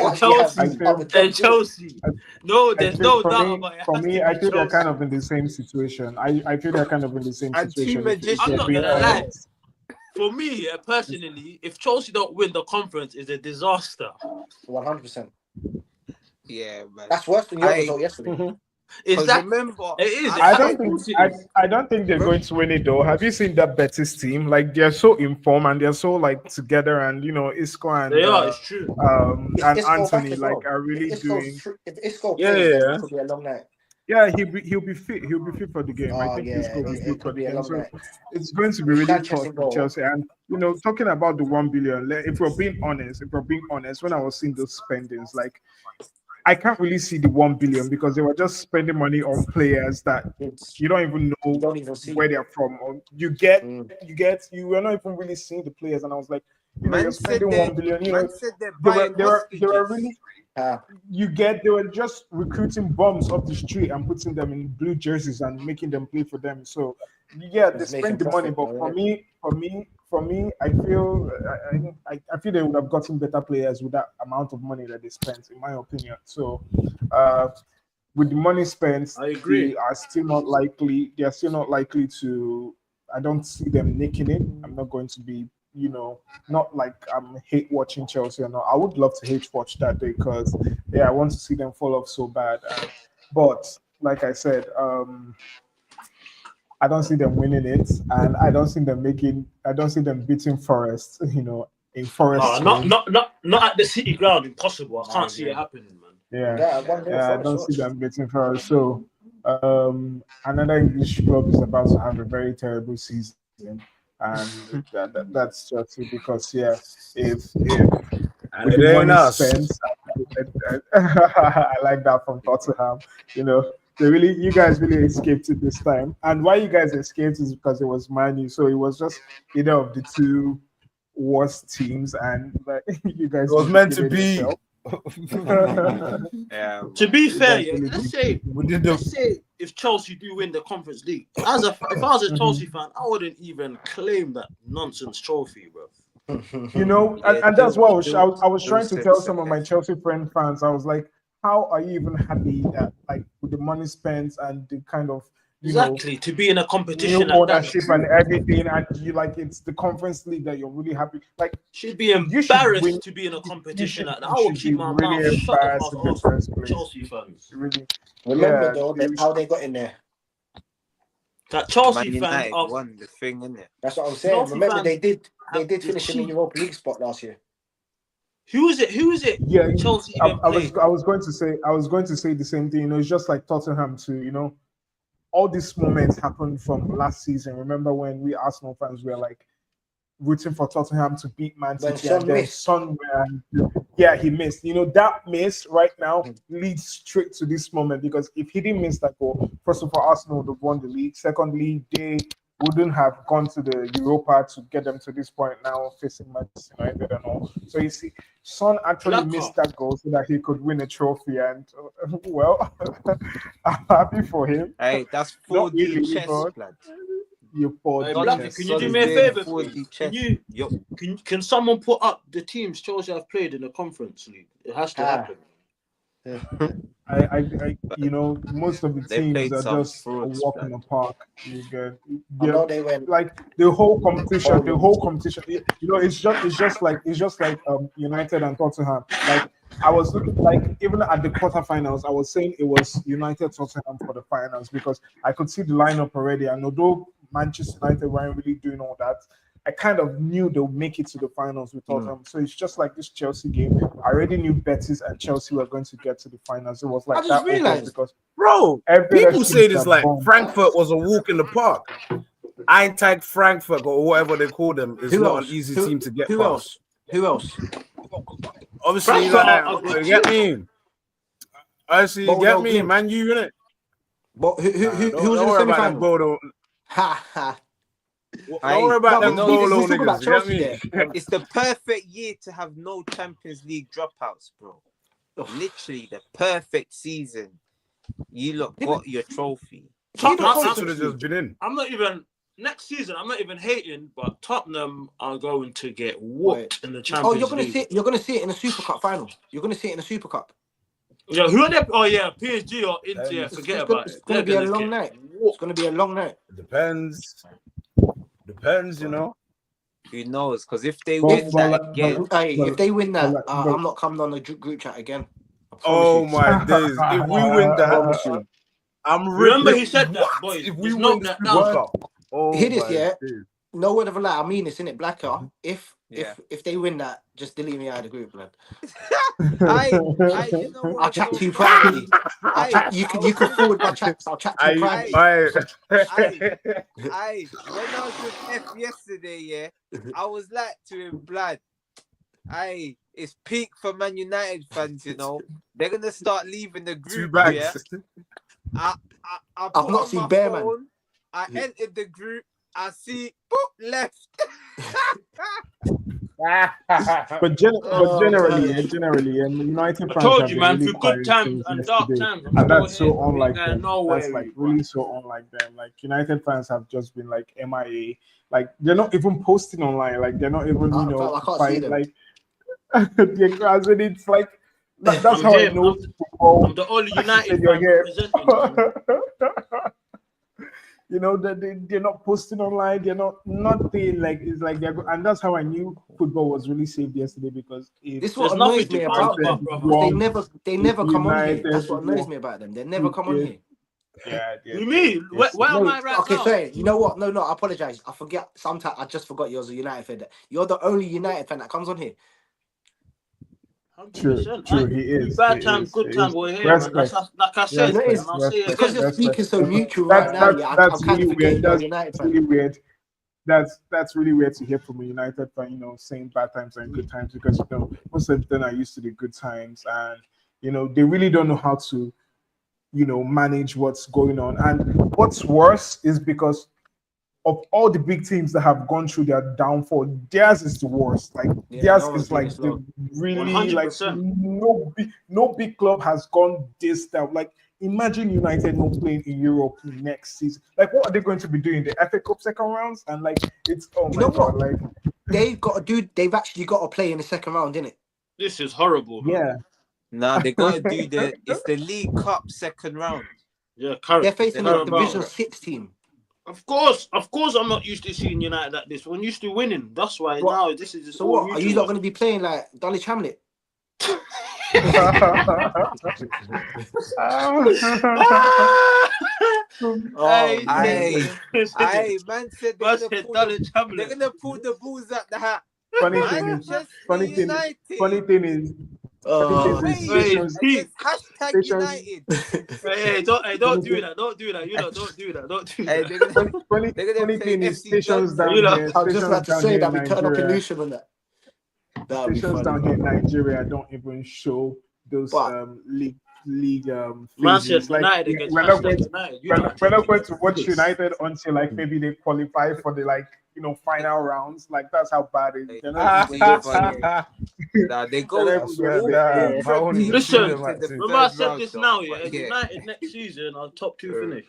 Chelsea. No, there's no doubt about it. For me, I feel they're kind of in the same situation. I feel they're kind of in the same situation. I'm not gonna lie. For me, personally, if Chelsea don't win the conference, it's a disaster. 100%. Yeah, man. That's worse than your result yesterday. Is that? Remember, it is. I don't think they're going to win it though. Have you seen that Betis team? Like they're so in form and they're so like together, and you know Isco and it's true. And Anthony like are really doing. If Isco plays, then it could be a long night. Yeah, he'll be fit. He'll be fit for the game. I think Isco will be fit for the game. So it's going to be really tough for Chelsea. And you know, talking about the 1 billion, if we're being honest, when I was seeing those spendings, like I can't really see the 1 billion because they were just spending money on players that you don't even know where they're from. Or you were not even really seeing the players, and I was like, you know, you're spending 1 billion. You know, they were really. They were just recruiting bums off the street and putting them in blue jerseys and making them play for them. So yeah, they spend the money, but for me, I feel they would have gotten better players with that amount of money that they spent, in my opinion. So with the money spent, I agree. They are still not likely to. I don't see them nicking it. I'm not going to be. You know, not like I'm hate watching Chelsea or not. I would love to hate watch that day because I want to see them fall off so bad. But like I said, I don't see them winning it, and I don't see them beating Forest. You know, in Forest. Not at the City ground. Impossible. I can't see it happening, man. Yeah, I don't see them beating Forest. So another English club is about to have a very terrible season. And that's just because if with the money spent, I like that from Tottenham. You know, You guys really escaped it this time. And why you guys escaped is because it was Man U. So it was just either of the two worst teams, and like you guys. It was meant to be. Yeah. To be fair, yeah, let's say if Chelsea do win the Conference League, if I was a Chelsea fan, I wouldn't even claim that nonsense trophy, bro. You know, and that's what I was trying to tell some of my Chelsea fans. I was like, how are you even happy that, like, with the money spent and the kind of exactly to be in a competition new ownership and everything, and you like it's the Conference League that you're really happy. Like, should be embarrassed to be in a competition like that. I will keep my mouth shut if Chelsea fans. Really, remember though how they got in there. That Chelsea fans won the thing, innit? That's what I'm saying. Chelsea remember they did finish in the Europa League spot last year. Who is it? Yeah, Chelsea. I was going to say the same thing. You know, it's just like Tottenham too. You know, all these moments happened from last season. Remember when we Arsenal fans were like rooting for Tottenham to beat Man City, and then Son, he missed. You know, that miss right now leads straight to this moment, because if he didn't miss that goal, first of all, Arsenal would have won the league. Secondly, they wouldn't have gone to the Europa to get them to this point now, facing Manchester United and all. So you see, Son actually missed that goal so that he could win a trophy, and well, I'm happy for him. Hey, that's 4D chess, lad. You can you do me a favor? Can someone put up the teams Chelsea have played in the Conference League? It has to happen. I you know, most of the teams are just a walk in the park. They went like the whole competition. You know, it's just like United and Tottenham. Like, I was looking, like, even at the quarterfinals, I was saying it was United Tottenham for the finals, because I could see the lineup already. And although Manchester United weren't really doing all that, I kind of knew they'll make it to the finals with Tottenham. So it's just like this Chelsea game. I already knew Betis and Chelsea were going to get to the finals. It was like, I just realized, because people say this like Frankfurt was a walk in the park. Eintracht Frankfurt, or whatever they call them, is not an easy team to get past. Who else? Obviously, you get me. Obviously, you get me, Man U, innit? But who was in the semi-final? Don't worry about them Bolo niggas, you get me? It's the perfect year to have no Champions League dropouts, bro. Literally the perfect season. You lot got your trophy. Tottenham should have just been in. Next season, I'm not even hating, but Tottenham are going to get whooped in the Champions League. You're going to see it in the Super Cup final. You're going to see it in the Super Cup. Yeah, who are they? Oh yeah, PSG or Inter. Forget about it. It's going to be a long night. It's going to be a long night. It depends, you know. Who knows? Because if they win that again, if they win that, I'm not coming on the group chat again. Oh my days! If we win that, I'm remember he said that, boys. If we win that now, hear this, yeah. No word of a lie. I mean this, innit, Blacker. If they win that, just delete me out of the group, man. I'll chat to you privately. You can forward my chats. I'll chat to you privately. When I was with F yesterday, yeah, I was like to him, blood. It's peak for Man United fans, you know. They're gonna start leaving the group. Yeah. I've not seen Bear, man. I entered the group. I see, boop, left. but generally, United fans. I told you, man, for good times and dark times. And that's so unlike them. That's like really so unlike them. Like, United fans have just been like MIA. Like, they're not even posting online. Like, they're not even, you know, I can't see them. Like, it's like that's how I know football. I'm the only United fan representing. You know, that they're not posting online. They're not nothing. Like, it's like they're, and that's how I knew football was really saved yesterday, because this is what annoys me about them. They never come on here. That's what annoys me about them. They never come on here. Yeah. You mean? Where am I right okay, now? sorry. You know what? No, I apologize. I forget. Sometimes I just forgot you're a United fan. You're the only United fan that comes on here. True, he is. Bad times, good times, we're here, man. That's like I said, because you're speaking so neutral right now. That's really weird. That's really weird. That's really weird to hear from a United fan, you know, saying bad times and good times, because, you know, most of them are used to the good times, and, you know, they really don't know how to manage what's going on. And what's worse is because of all the big teams that have gone through their downfall, theirs is the worst. Like theirs is like the really 100%. like no big club has gone this down. Like imagine United not playing in Europe next season. Like what are they going to be doing? The FA Cup second rounds and like it's God, like they've actually got to play in the second round, innit? This is horrible. Yeah. Nah, they got to do it's the League Cup second round. Yeah, they're facing the Division 6 team. Of course, I'm not used to seeing United like this. We're used to winning. That's why now this is just. So what? Are you not going to be playing like Dulwich Hamlet? Hey, man said they're gonna pull the bulls out the hat. Funny thing is, hashtag United. Hey, don't do that. Don't do that. You know, don't do that. Don't do that. Funny thing is, stations down here. I was just about to say that we turn up illusion on that. Stations down here in Nigeria don't even show those league Manchester like, United we're not going to watch United until like maybe they qualify for the final rounds. Like that's how bad it is. They go. Listen, remember I said this now. Yeah, United next season are top 2 finish.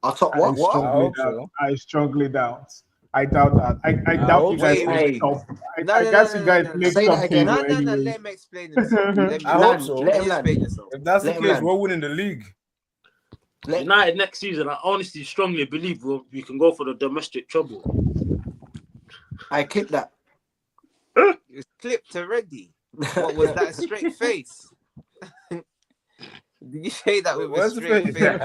Our top what? I strongly doubt. I doubt that. I doubt you guys make top. I guess you guys make top again. No. Let him explain himself. Let him explain himself. If that's the case, we're winning the league. United next season, I honestly strongly believe we can go for the domestic trouble. I clipped that. It's clipped already. What was that? A straight face? Did you say that with a straight face? Wait.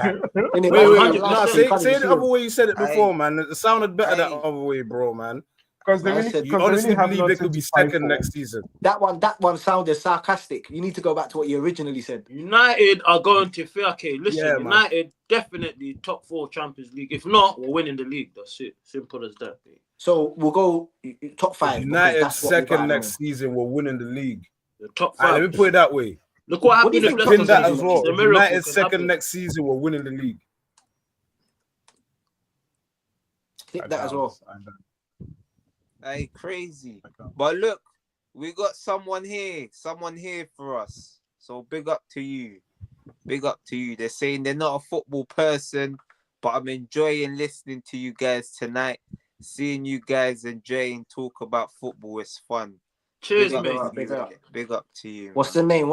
Say the other way you said it before, man. It sounded better that other way, bro, man. Because you honestly believe they could be second next season. That one sounded sarcastic. You need to go back to what you originally said. United are going to fair. Okay, listen, United definitely top 4 Champions League. If not, we're winning the league. That's it. Simple as that. So we'll go top 5. United second next season, we're winning the league. The top 5. Let me put it that way. Look what happened. Pin that as well. United second next season, we're winning the league. Hit that as well. Hey, crazy. But look, we got someone here for us. So big up to you. They're saying they're not a football person, but I'm enjoying listening to you guys tonight. Seeing you guys enjoying talk about football is fun. Cheers, mate. Big up to you. What's the name?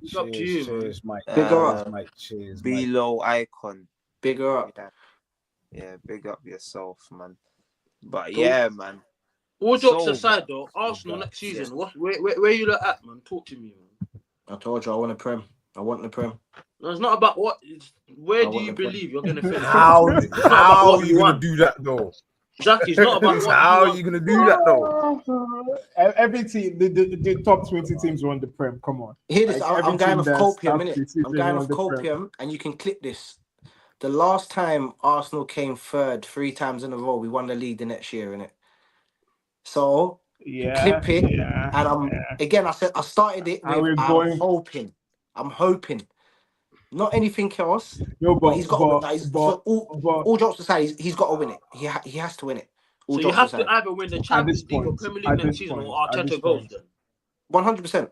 Big up to you. Cheers, Mike. Bigger up. Mike. Cheers, Below icon. Bigger up. Yeah, big up yourself, man. But yeah, man. All jokes aside, though, Arsenal next season. Where you look at, man? Talk to me, man. I told you I want the Prem. No, it's not about what. Where do you believe you're gonna finish? How are you gonna do that, though? Exactly, it's not about what. How are you gonna do that, though? Every team, the top 20 teams won the Prem. Come on. Hear this. I'm going off copium, innit? I'm going off copium, and you can clip this. The last time Arsenal came third 3 times in a row, we won the league the next year, innit? So clip it, and again. I said I started it with I'm hoping, not anything else. No, but he's got all jokes aside, he's got to win it. He has to win it. So you have to either win the Champions League or Premier League next season, or Arteta goes then. 100%.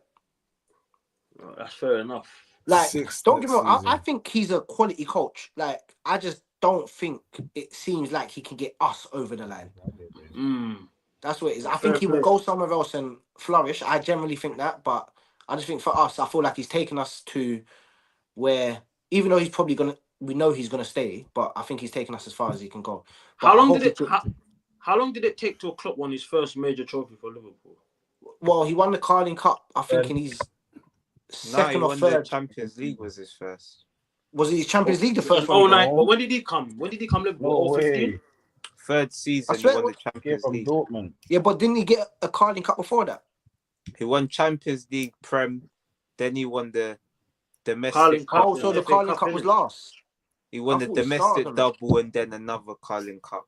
That's fair enough. Like, don't get me wrong. I think he's a quality coach. Like, I just don't think it seems like he can get us over the line. That's what it is. I think he will go somewhere else and flourish. I generally think that, but I just think for us, I feel like he's taken us to where, even though he's probably we know he's gonna stay, but I think he's taken us as far as he can go. But how long did it take till Klopp won his first major trophy for Liverpool? Well, he won the Carling Cup, I think, in his second or third. The Champions League was his first. Was it his Champions League the first one? Oh, no. But when did he come? When did he come Liverpool? 15? Third season, he won the Champions League. Dortmund. Yeah, but didn't he get a Carling Cup before that? He won Champions League, Prem, then he won the domestic Cup. Oh, so the Carling Cup was last. He won the domestic double and then another Carling Cup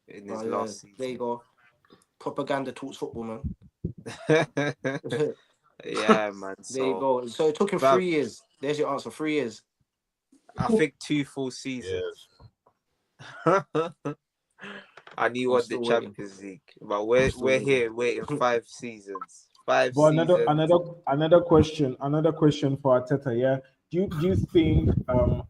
in his last season. There you go. Propaganda talks football, man. Yeah, man. There you go. So it took him 3 years. There's your answer. 3 years. I think 2 full seasons. Yeah. And he won the Champions League. But we're here waiting 5 seasons. 5 But seasons. another question for Arteta. Yeah, do you think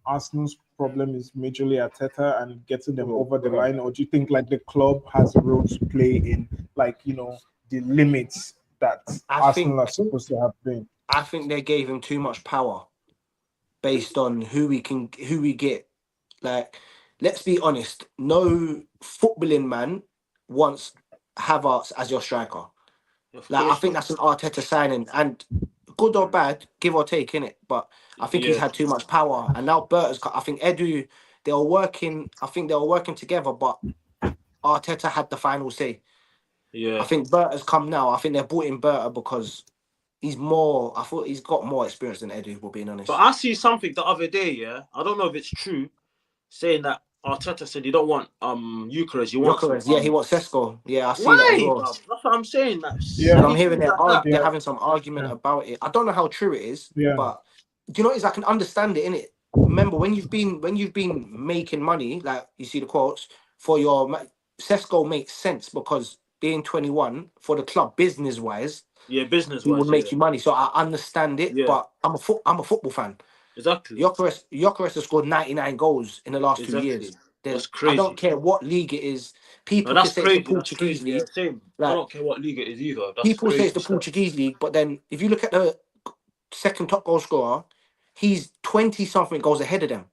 Arsenal's problem is majorly Arteta and getting them over the line, or do you think like the club has a role to play in like the limits that Arsenal are supposed to have been? I think they gave him too much power based on who we get. Like, let's be honest, no footballing man wants Havertz as your striker. Like, I think that's an Arteta signing, and good or bad, give or take, innit? But I think he's had too much power, and now Berta's got. I think Edu, they were working. I think they were working together, but Arteta had the final say. Yeah, I think Berta's come now. I think they brought in Berta because he's more. I thought he's got more experience than Edu, for being honest. but I see something the other day. Yeah, I don't know if it's true, saying that Arteta said he don't want Eucharist. He wants he wants Sesko. Yeah, I see why? that as well. That's what I'm saying. And I'm hearing they're having some argument about it. I don't know how true it is, but do you know what it is? I can understand it, innit? Remember when you've been making money, like you see the quotes for your Sesko makes sense because being 21 for the club business wise, business it would make you money. So I understand it, but I'm a football fan. Exactly. Gyökeres has scored 99 goals in the last 2 years. That's crazy. I don't care what league it is. People that's can say crazy. it's the Portuguese league. Yeah, same. Like, I don't care what league it is either. That's people crazy say it's the Portuguese league, but then if you look at the second top goal scorer, he's 20 something goals ahead of them.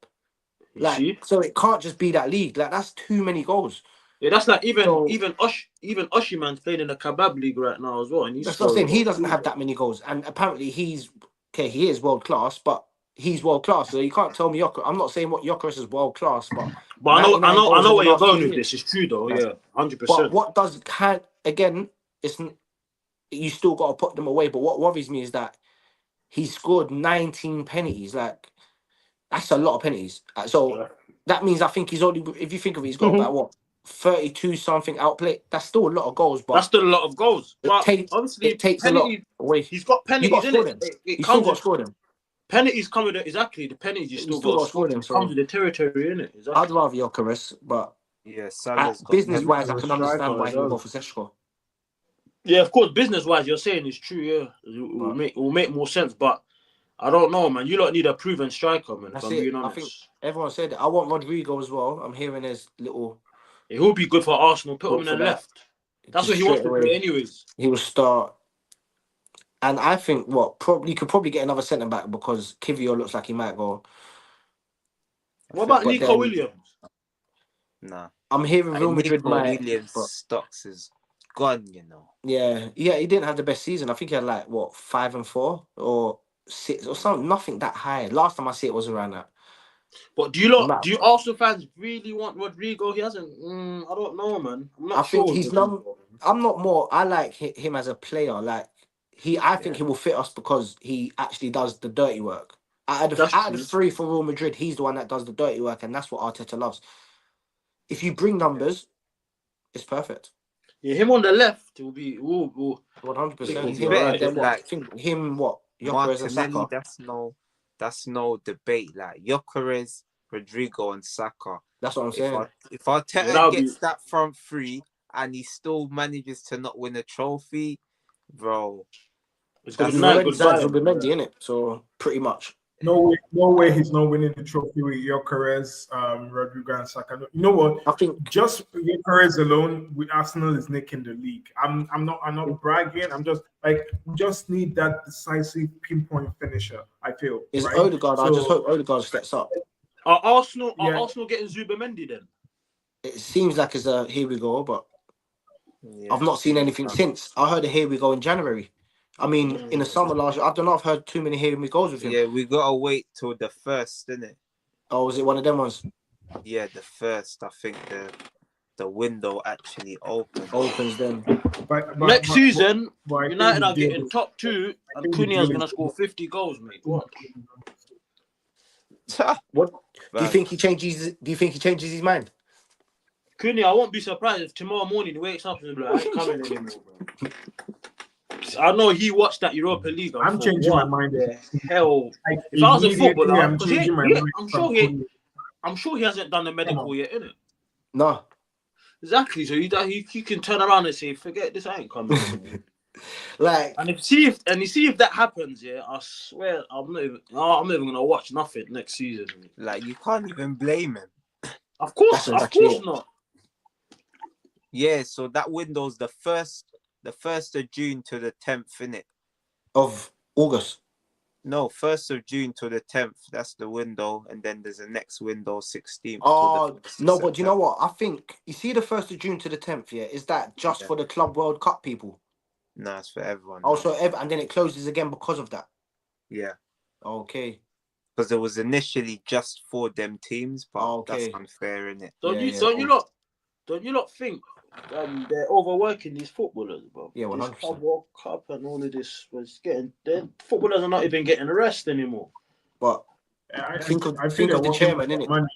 So it can't just be that league. Like, that's too many goals. Yeah, that's like even Oshiman's playing in the Kebab League right now as well. And that's what I'm saying. He doesn't have that many goals, and apparently he is world class, but he's world class. So you can't tell me I'm not saying what Gyökeres is world class, but I know where you're going with this. It's true though. Yeah, 100%. But what does again? You still got to put them away. But what worries me is that he scored 19 penalties. Like, that's a lot of penalties. So that means I think he's only. If you think of it, he's got about what 32 something outplay. That's still a lot of goals. But that's still a lot of goals. But obviously, it takes a lot away. He's got penalties in it. You still got to score them. Penalties come with it. Exactly, the penalties you still got to score them. Comes with the territory in it. Exactly. I'd rather Gyökeres, but business-wise, I can understand why he will go for Sesko. Yeah, of course, business-wise, you're saying it's true. Yeah, it will make more sense. But I don't know, man. You lot need a proven striker, man. If I'm being honest. I think everyone said that. I want Rodrigo as well. I'm hearing there's little. It will be good for Arsenal. Put him in the left. That's what he wants to play, anyways. He will start. And I think you could probably get another centre back because Kivio looks like he might go. What about Nico Williams? Nah. I'm hearing Real Madrid might. Williams' stocks is gone, Yeah, he didn't have the best season. I think he had 5 and 4 or 6 or something. Nothing that high. Last time I see it was around that. But do you Arsenal fans really want Rodrigo? He hasn't. I don't know, man. I think he's not. I'm not more. I like him as a player. Like I think he will fit us because he actually does the dirty work. Out of the 3 for Real Madrid, he's the one that does the dirty work, and that's what Arteta loves. If you bring numbers, it's perfect. Yeah, him on the left will be 100%. I think him Gyökeres and Saka. That's no debate. Like Gyökeres, Rodrigo, and Saka. That's what I'm saying. If Arteta gets that front 3 and he still manages to not win a trophy, bro, it's gonna be Mendy, innit? So pretty much. No way he's not winning the trophy with Gyökeres, Rodrigo, and Saka. You know what? I think just Gyökeres alone with Arsenal is nicking the league. I'm not bragging. I'm just we just need that decisive pinpoint finisher. I feel. Is Odegaard? I just hope Odegaard steps up. Are Arsenal getting Zubimendi then? It seems like it's a here we go, but I've not seen anything since. I heard a here we go in January. I mean, in the summer last year, I don't know if I've heard too many here we goes with him. Yeah, we gotta wait till the 1st, innit? Oh, was it one of them ones? Yeah, the 1st. I think the window actually opens then. Next season, United are getting top 2, and Cunha's gonna score 50 goals, mate. What? What do you think he changes? Do you think he changes his mind? Cunha, I won't be surprised if tomorrow morning he wakes up and be like, "I'm coming anymore, bro." I know he watched that Europa League. I'm changing my mind. The hell, like, if I was a footballer, I'm changing my mind. I'm sure he hasn't done the medical yet, innit? No. Exactly. So he can turn around and say, "Forget this, I ain't coming." Like, and you see if that happens, yeah, I swear I'm not even gonna watch nothing next season. Like, you can't even blame him. Of course not. Yeah, so that window's the 1st of June to the 10th, innit? Of August. No, 1st of June to the 10th. That's the window, and then there's a next window, 16th. Oh no, but do you know what? I think you see the 1st of June to the 10th. Yeah, is that just for the Club World Cup people? No, it's for everyone. Also, and then it closes again because of that. Yeah. Okay. Because it was initially just for them teams, but that's unfair, innit? Don't you not think they're overworking these footballers, bro? Yeah, 100%. This Club World Cup and all of this was footballers are not even getting a rest anymore. But I think of the chairman, innit?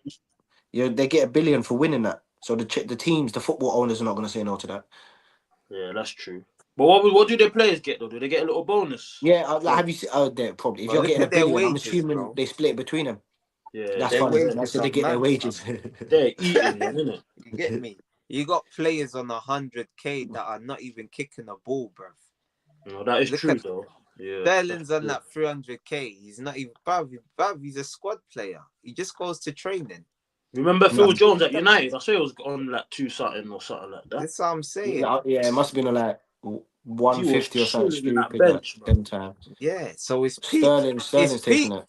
Yeah, they get $1 billion for winning that. So the teams, the football owners are not going to say no to that. Yeah, that's true. But what do the players get though? Do they get a little bonus? Yeah, have you seen? They're probably if you're getting $1 billion, I'm assuming they split it between them. Yeah, that's funny. That's so they get their wages. They're eating, innit? You get me? You got players on 100k that are not even kicking a ball, bruv. No, that is true though. Yeah, Sterling's on that 300k. He's not even bruv, he's a squad player. He just goes to training. Remember Phil Jones at United? I saw he was on like 2 something or something like that. That's what I'm saying. Yeah, it must have been like 150 or something stupid bench, them time. Yeah, so it's peak. Sterling's taking it.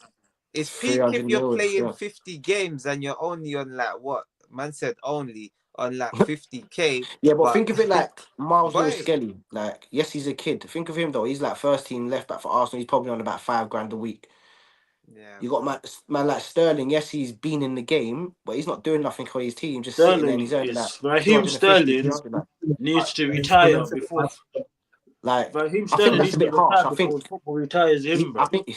It's peak if you're playing 50 games and you're only on like what? Man said only on like 50k. Yeah, but think of it like Miles Lewis-Skelly. Like, yes, he's a kid. Think of him though. He's like first team left back for Arsenal. He's probably on about $5,000 a week. Yeah. You got man like Sterling. Yes, he's been in the game, but he's not doing nothing for his team. Just sitting there and he's earning that. Raheem Sterling needs to retire before. Like, Raheem Sterling needs to retire before football retires him. I think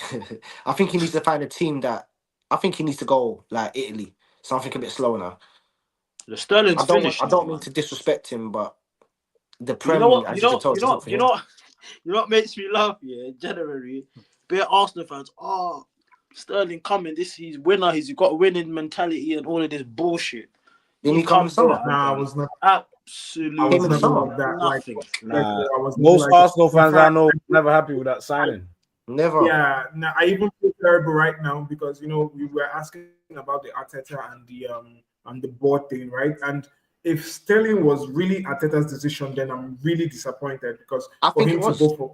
he needs to find a team that. I think he needs to go like Italy, something a bit slower now. The Sterling's finished. I don't mean to disrespect him, but the Premier, you know what makes me laugh? Yeah, in January, be Arsenal fans. Oh, Sterling coming. He's winner. He's got winning mentality and all of this bullshit. Didn't he come in summer? Nah, I was not. Absolutely nothing. Most Arsenal fans I know never happy with that signing. Never. Yeah, I even feel terrible right now because we were asking about the Arteta and the board thing, right? And if Sterling was really Arteta's decision, then I'm really disappointed because for him to go for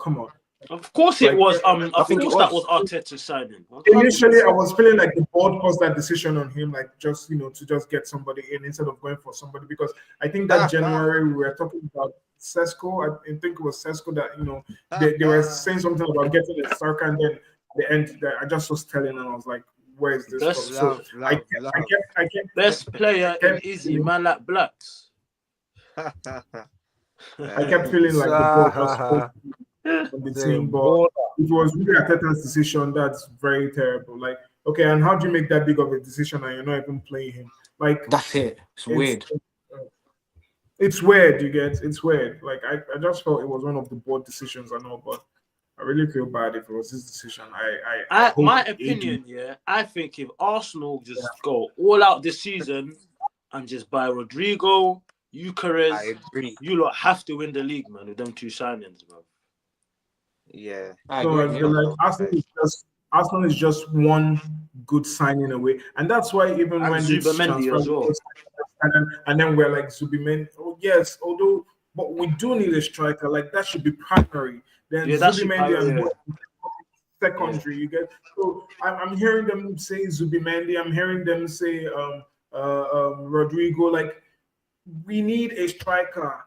Of course it was. I think that was Arteta's signing. Initially, I was feeling like the board forced that decision on him, like just to just get somebody in instead of going for somebody. Because I think that January we were talking about Sesko. I think it was Sesko that they were saying something about getting a striker, and then at the end, I just saw Sterling, and I was like, "Where is this?" I kept best player in Izzy, man like Blacks. I kept feeling like the board was on the team, but it was really Arteta's decision. That's very terrible. Like, okay, and how do you make that big of a decision and you're not even playing him? Like, that's it. It's weird. It's weird. You get? It's weird. Like, I just felt it was one of the board decisions. I know, but I really feel bad if it was his decision. My opinion, I think if Arsenal just go all out this season and just buy Rodrigo, Eucharist, you lot have to win the league, man, with them 2 signings, bro. Yeah. So Arsenal is just one good signing away, and that's why even when this transfer as well. And then we're like Zubimendi. Oh yes, but we do need a striker. Like that should be primary. Then Zubimendi and secondary. You get. So I'm hearing them say Zubimendi. I'm hearing them say Rodrigo. Like we need a striker.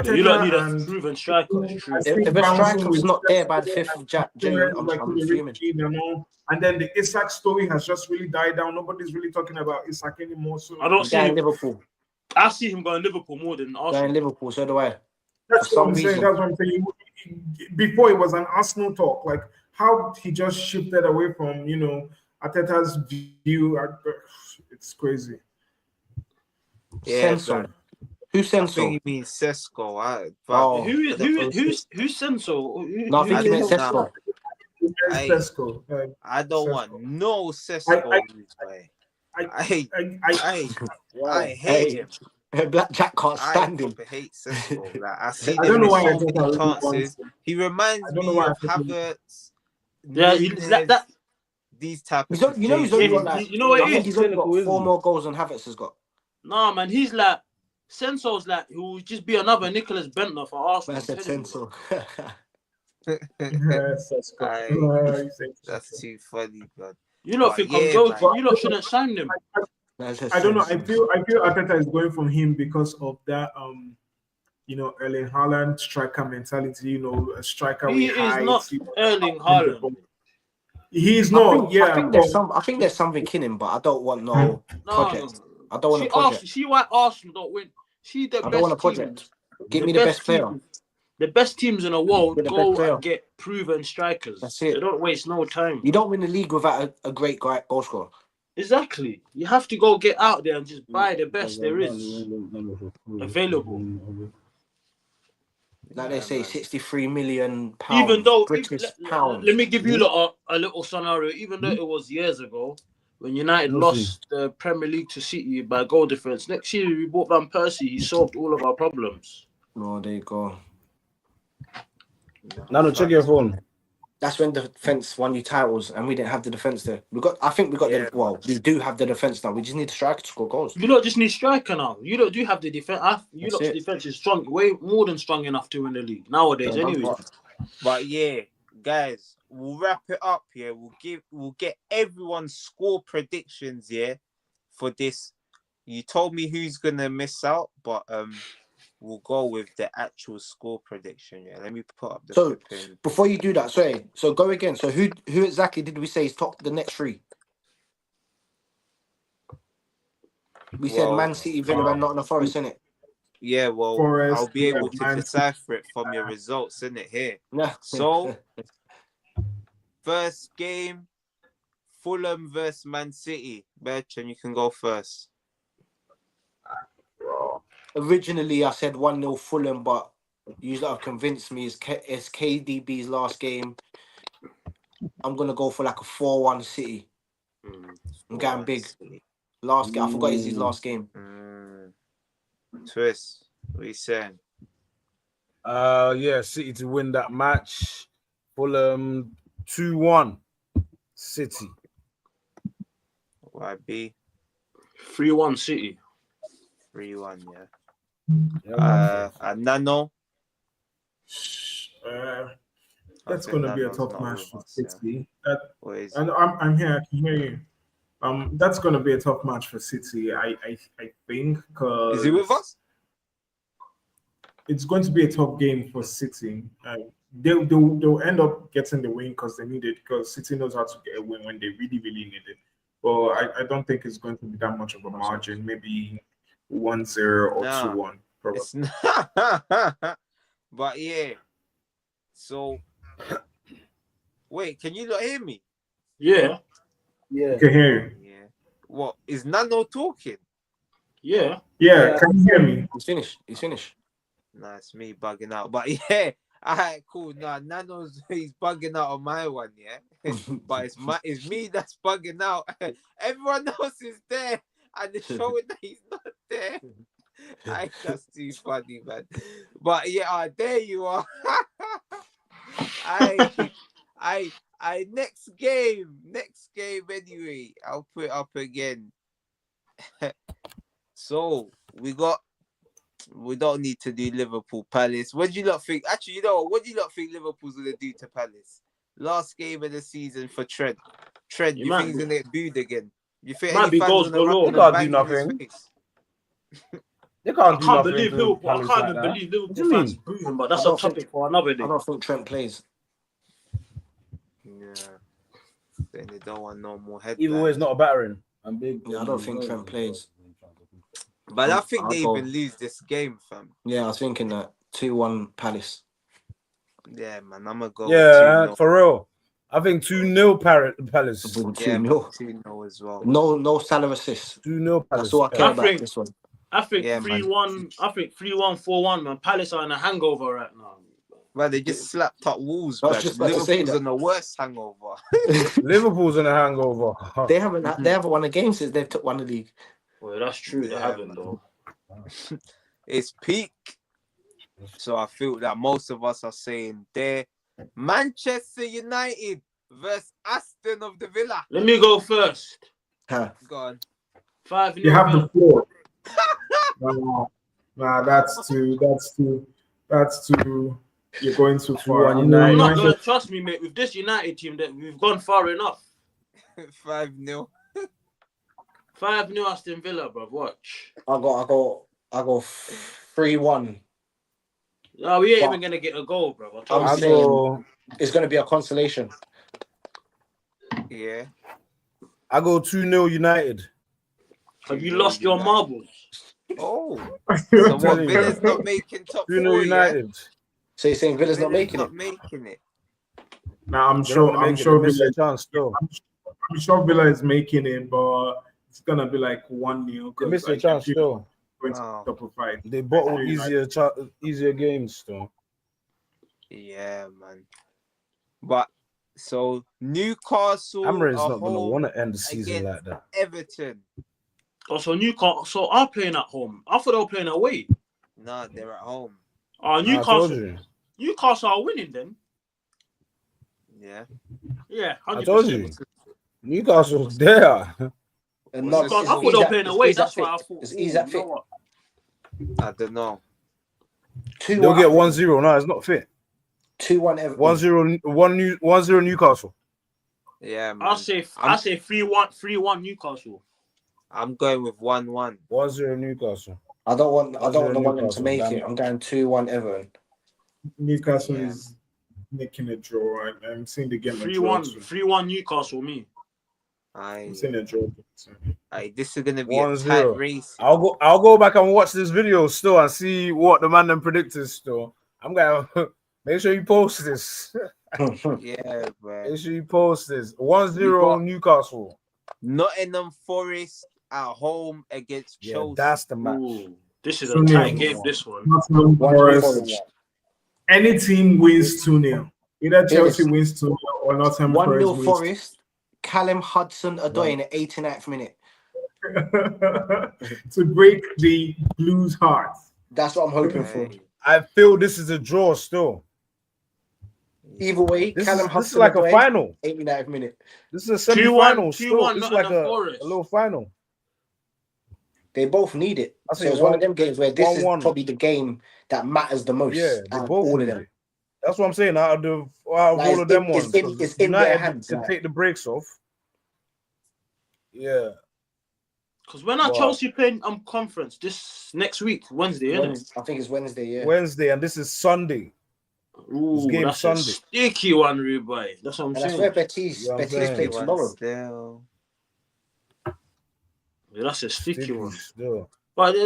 You don't need a proven striker. If a striker was not there by the 5th of June, I'm fuming. And then the Isak story has just really died down. Nobody's really talking about Isak anymore. So I don't see him. Liverpool. I see him going Liverpool more than Arsenal. Going Liverpool, so do I. That's what I'm saying. That's what I'm saying. Before it was an Arsenal talk, like how he just shifted away from Arteta's view. It's crazy. Yeah, Who's I think Senso? you mean Sesko. Oh. Who's Senso? No, I think you meant Sesko. I don't want no Sesko. I hate him. Black Jack can't stand him. I hate Sesko. Like, I see I them don't know in why so Arteta many really chances. He reminds me of Havertz. Yeah, he's like that. These type of He's only got like, you know what I it think is? he's only got 4 more goals than Havertz has got. Nah, man, he's like Senso's like he will just be another Nicholas Bentner for Arsenal. I said Senso. That's too funny, God. You lot think I'm joking? You lot shouldn't sign him. I don't know. I feel Arteta is going from him because of that. Erling Haaland striker mentality. A striker. He is not Erling Haaland. He is not. I think there's something in him, but I don't want no project. I don't want a project. See why Arsenal don't win? See the best. I don't want a project. Give me the best player. The best teams in the world go and get proven strikers. That's it. They don't waste no time. You don't win the league without a great goal scorer. Exactly. You have to go get out there and just buy the best there is available. Like they say, £63 million. Even though, pounds. Let me give you a little scenario. Even though it was years ago when United lost the Premier League to City by goal difference, next year we bought Van Persie. He solved all of our problems. Oh, there you go. Nano, check your phone. That's when the defense won you titles, and we didn't have the defense there. I think we got the. Well, we do have the defense now. We just need a striker to score goals. You don't just need striker now. You don't do have the defense. You lot's defense is strong, way more than strong enough to win the league nowadays. Anyway, but yeah, guys, we'll wrap it up here. We'll get everyone's score predictions here for this. You told me who's gonna miss out, but we'll go with the actual score prediction. Yeah, let me put up the. So before you do that, so go again. So who exactly did we say is top the next 3? We said Man City, Villa, and Nottingham Forest, innit? Yeah, well, Forest, I'll be able to decipher it from your results, innit? Here. Yeah. So, first game, Fulham versus Man City. Bertrand, you can go first. Originally, I said 1-0 Fulham, but you have convinced me it's KDB's last game. I'm going to go for like a 4-1 City. I'm getting big. Last game, I forgot it's his last game. Twist, what are you saying? Yeah, City to win that match. Fulham 2-1 City. YB 3-1 City. 3-1, yeah. Nano. That's going to be a tough match for City. And I'm here. I can hear you. That's going to be a tough match for City. I think. Is he with us? It's going to be a tough game for City. They'll end up getting the win because they need it. Because City knows how to get a win when they really, really need it. But I don't think it's going to be that much of a margin. Maybe 1-0 or 2-1. Probably. But yeah. So wait, can you not hear me? Yeah. I can hear you. Yeah. What is Nano talking? Yeah. Can you hear me? He's finished. Nah, it's me bugging out. But yeah, alright, cool. Nah, he's bugging out on my one, yeah. But it's me that's bugging out. Everyone else is there, and they're showing that he's not there. That's too funny, man. But yeah, there you are. Next game anyway. I'll put it up again. So we don't need to do Liverpool Palace. What do you lot think? Actually, you know what do you lot think Liverpool's gonna do to Palace? Last game of the season for Trent. You think he's gonna get booed again? You think might be goals galore? They can't do nothing. They can't do nothing. I can't believe Liverpool fans boo him, but that's a topic for another day. I don't think Trent plays. Yeah. Then they don't want no more headlines. Even though it's not a battering. I don't think Trent plays. But I think they even lose this game, fam. Yeah, I was thinking that 2-1 Palace. Yeah, man, I'm gonna go. Yeah, for real. I think 2-0 Palace. 2-0. 2-0 as well. No Salah assists. 2-0 Palace. That's all I care about this one. I think 3-1. I think 3-1, 4-1. Man, Palace are in a hangover right now. Well, they just slapped up Wolves. I was just about to say Liverpool's that. on the worst hangover. Liverpool's in a hangover. They haven't won a game since they've won the league. Well, that's true. They haven't man. though. It's peak. So I feel that most of us are saying they're Manchester United versus Aston of the Villa. Let me go first. Huh. Go on. 5-0. You have the floor. Nah, that's too. You're going too far. You're not going to trust me, mate. With this United team, that we've gone far enough. 5-0. 5-0 Aston Villa, bro. Watch. I go 3-1. No, we ain't even gonna get a goal, bro. I'm saying it's gonna be a consolation. Yeah. I go 2-0 United. Have you lost your marbles? Oh. So what? Villa's not making top 4 United. Yet? So you're saying Villa's not making it? Making it. Now I'm sure Villa. Chance still. I'm sure Villa is making it, but it's gonna be like 1-0. They missed a chance still. They bottled easier games still. Yeah, man. But so Newcastle Amorim's not gonna want to end the season like that. Everton. Oh, so Newcastle. So are playing at home. I thought they were playing away. No, they're at home. Newcastle. Newcastle are winning then. Yeah. Yeah, 100%. I told you. Newcastle's there. And no, I thought they were playing away. That's why I thought. Is Isak fit? I don't know. They'll get 1-0. No, it's not fit. 2-1 Everton. 1-0 Newcastle. Yeah, man. I say 3-1 Newcastle. I'm going with 1-1. 1-0 Newcastle. I don't want them to make it. I'm going 2-1 Everton. Newcastle is making a draw. I'm seeing the game. 3-1 Newcastle. Me. I'm seeing a draw. This is gonna be a tight race. I'll go back and watch this video still and see what the man them predicted still. I'm gonna make sure you post this. Yeah, bro. Make sure you post this. 1-0 Newcastle. Nottingham Forest at home against Chelsea. That's the match. Ooh, this is a tight game. This one. Nottingham Forest. Any team wins 2-0. Either Chelsea wins 2-0 or Nottingham 1-0 Forest. Callum Hudson-Odoi in the 89th minute. To break the Blues' heart. That's what I'm hoping for. I feel this is a draw still. Either way, Callum Hudson-Odoi. This is like a final. 89th minute. This is a semi-final. 2-1 This is like a little final. They both need it. So it's one of them games where this is probably the game that matters the most. Yeah, they both all of them. That's what I'm saying. Out of all of them ones, it's in their hands. Can take the breaks off. Yeah. Because when are Chelsea playing conference this next week, Wednesday, isn't it? I think it's Wednesday, yeah. Wednesday, and this is Sunday. Ooh, this game that's Sunday. A sticky one, Rubai. That's what I'm saying. That's where Betis play tomorrow. Yeah, that's a sticky one. Still. But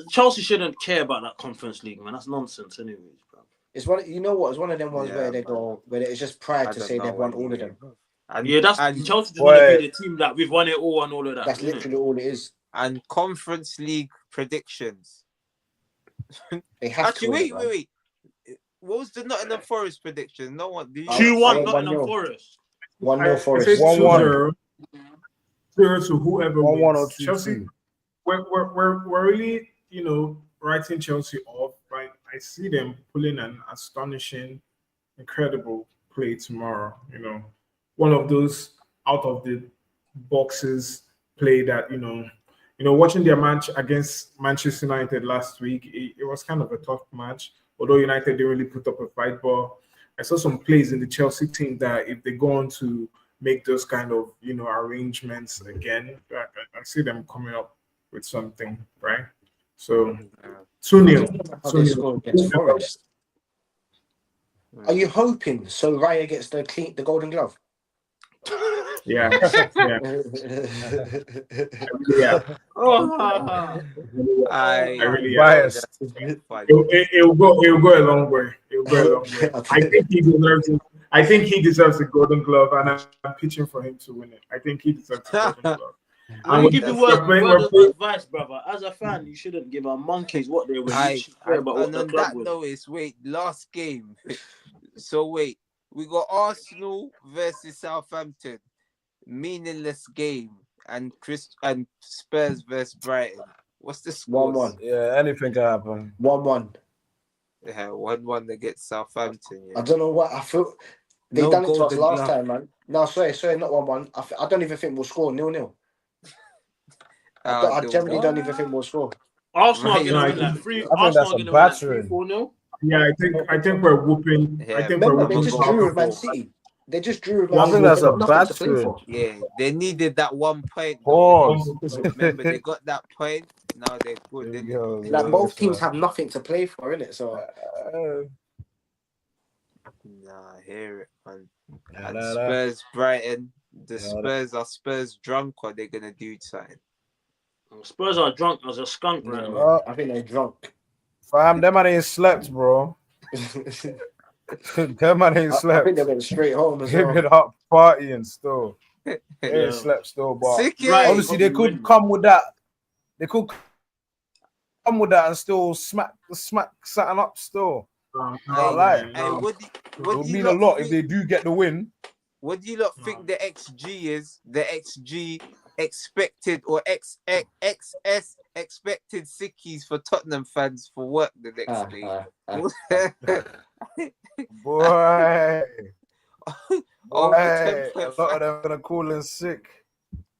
Chelsea shouldn't care about that Conference League, man. That's nonsense, anyways, bro. It's one. You know what? It's one of them ones where they go, where it's just pride to say they've won all of them. And Chelsea just want to be the team that we've won it all and all of that. That's literally all it is. And Conference League predictions. They have Actually, wait. What was the Nottingham Forest prediction? No one. 2-1 Nottingham Forest. 1-0 Forest. 1-1. 0 to whoever 1-1 or 2-2. Chelsea. We're really, writing Chelsea off. Right? I see them pulling an astonishing, incredible play tomorrow. One of those out of the boxes play that watching their match against Manchester United last week, it was kind of a tough match. Although United didn't really put up a fight, but I saw some plays in the Chelsea team that if they go on to make those kind of arrangements again, I see them coming up with something, right? So 2-0 against Forest. Are you hoping so Raya gets the Golden Glove? Yeah. I really biased. It'll go a long way. I think he deserves the Golden Glove, and I'm pitching for him to win it. I think he deserves the Golden Glove. I give you word of advice, brother. As a fan, you shouldn't give a monkeys what they were. And on that note, last game. So wait, we got Arsenal versus Southampton, meaningless game, and Spurs versus Brighton. What's the score? 1-1. Yeah, anything can happen. 1-1. Yeah, 1-1 against Southampton. Yeah. I don't know what I feel. They done it to us last time, man. No, sorry, not 1-1. I don't even think we'll score 0-0. I generally don't even think we'll score. Arsenal are going to win like 3. I think that's a battering. 4-0. Yeah, I think we're whooping. Yeah, I think remember, we're they whooping. just drew with Man City. They just drew with Man City. I think that's a battering. Yeah, they needed that 1 point. Pause. Remember, they got that point. Now they're good. Like both teams have nothing to play for, innit? So. I hear it, man. And Spurs, Brighton. The Spurs are Spurs drunk, or they're gonna do something. Spurs are drunk as a skunk right now. I think they're drunk. Fam, them man ain't slept, bro. Them man ain't slept. I think they went straight home as well. Give it up, partying still. They ain't slept still, but obviously they could come with that. They could come with that and still smack something up still. It would mean a lot if they do get the win. What do you lot think the XG is? The XG expected or XS expected sickies for Tottenham fans for work the next day. Boy, a lot of them are gonna call in sick.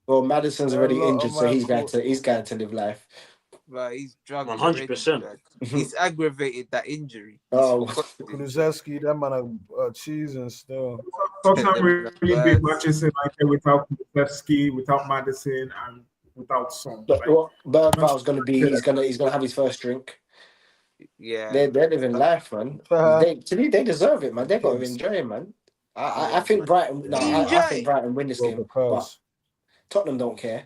Well, Maddison's already injured, so he's going to live life. But he's drunk. 100%. He's aggravated that injury. Oh, Kulusevski, that man are cheesing still. Tottenham really big matches in without Kulusevski, without Maddison, and without Son. Bergval's gonna be. He's gonna have his first drink. Yeah, they're living life, man. They deserve it, man. They got to enjoy it, man. I think Brighton. No, I think Brighton win this game, but Tottenham don't care.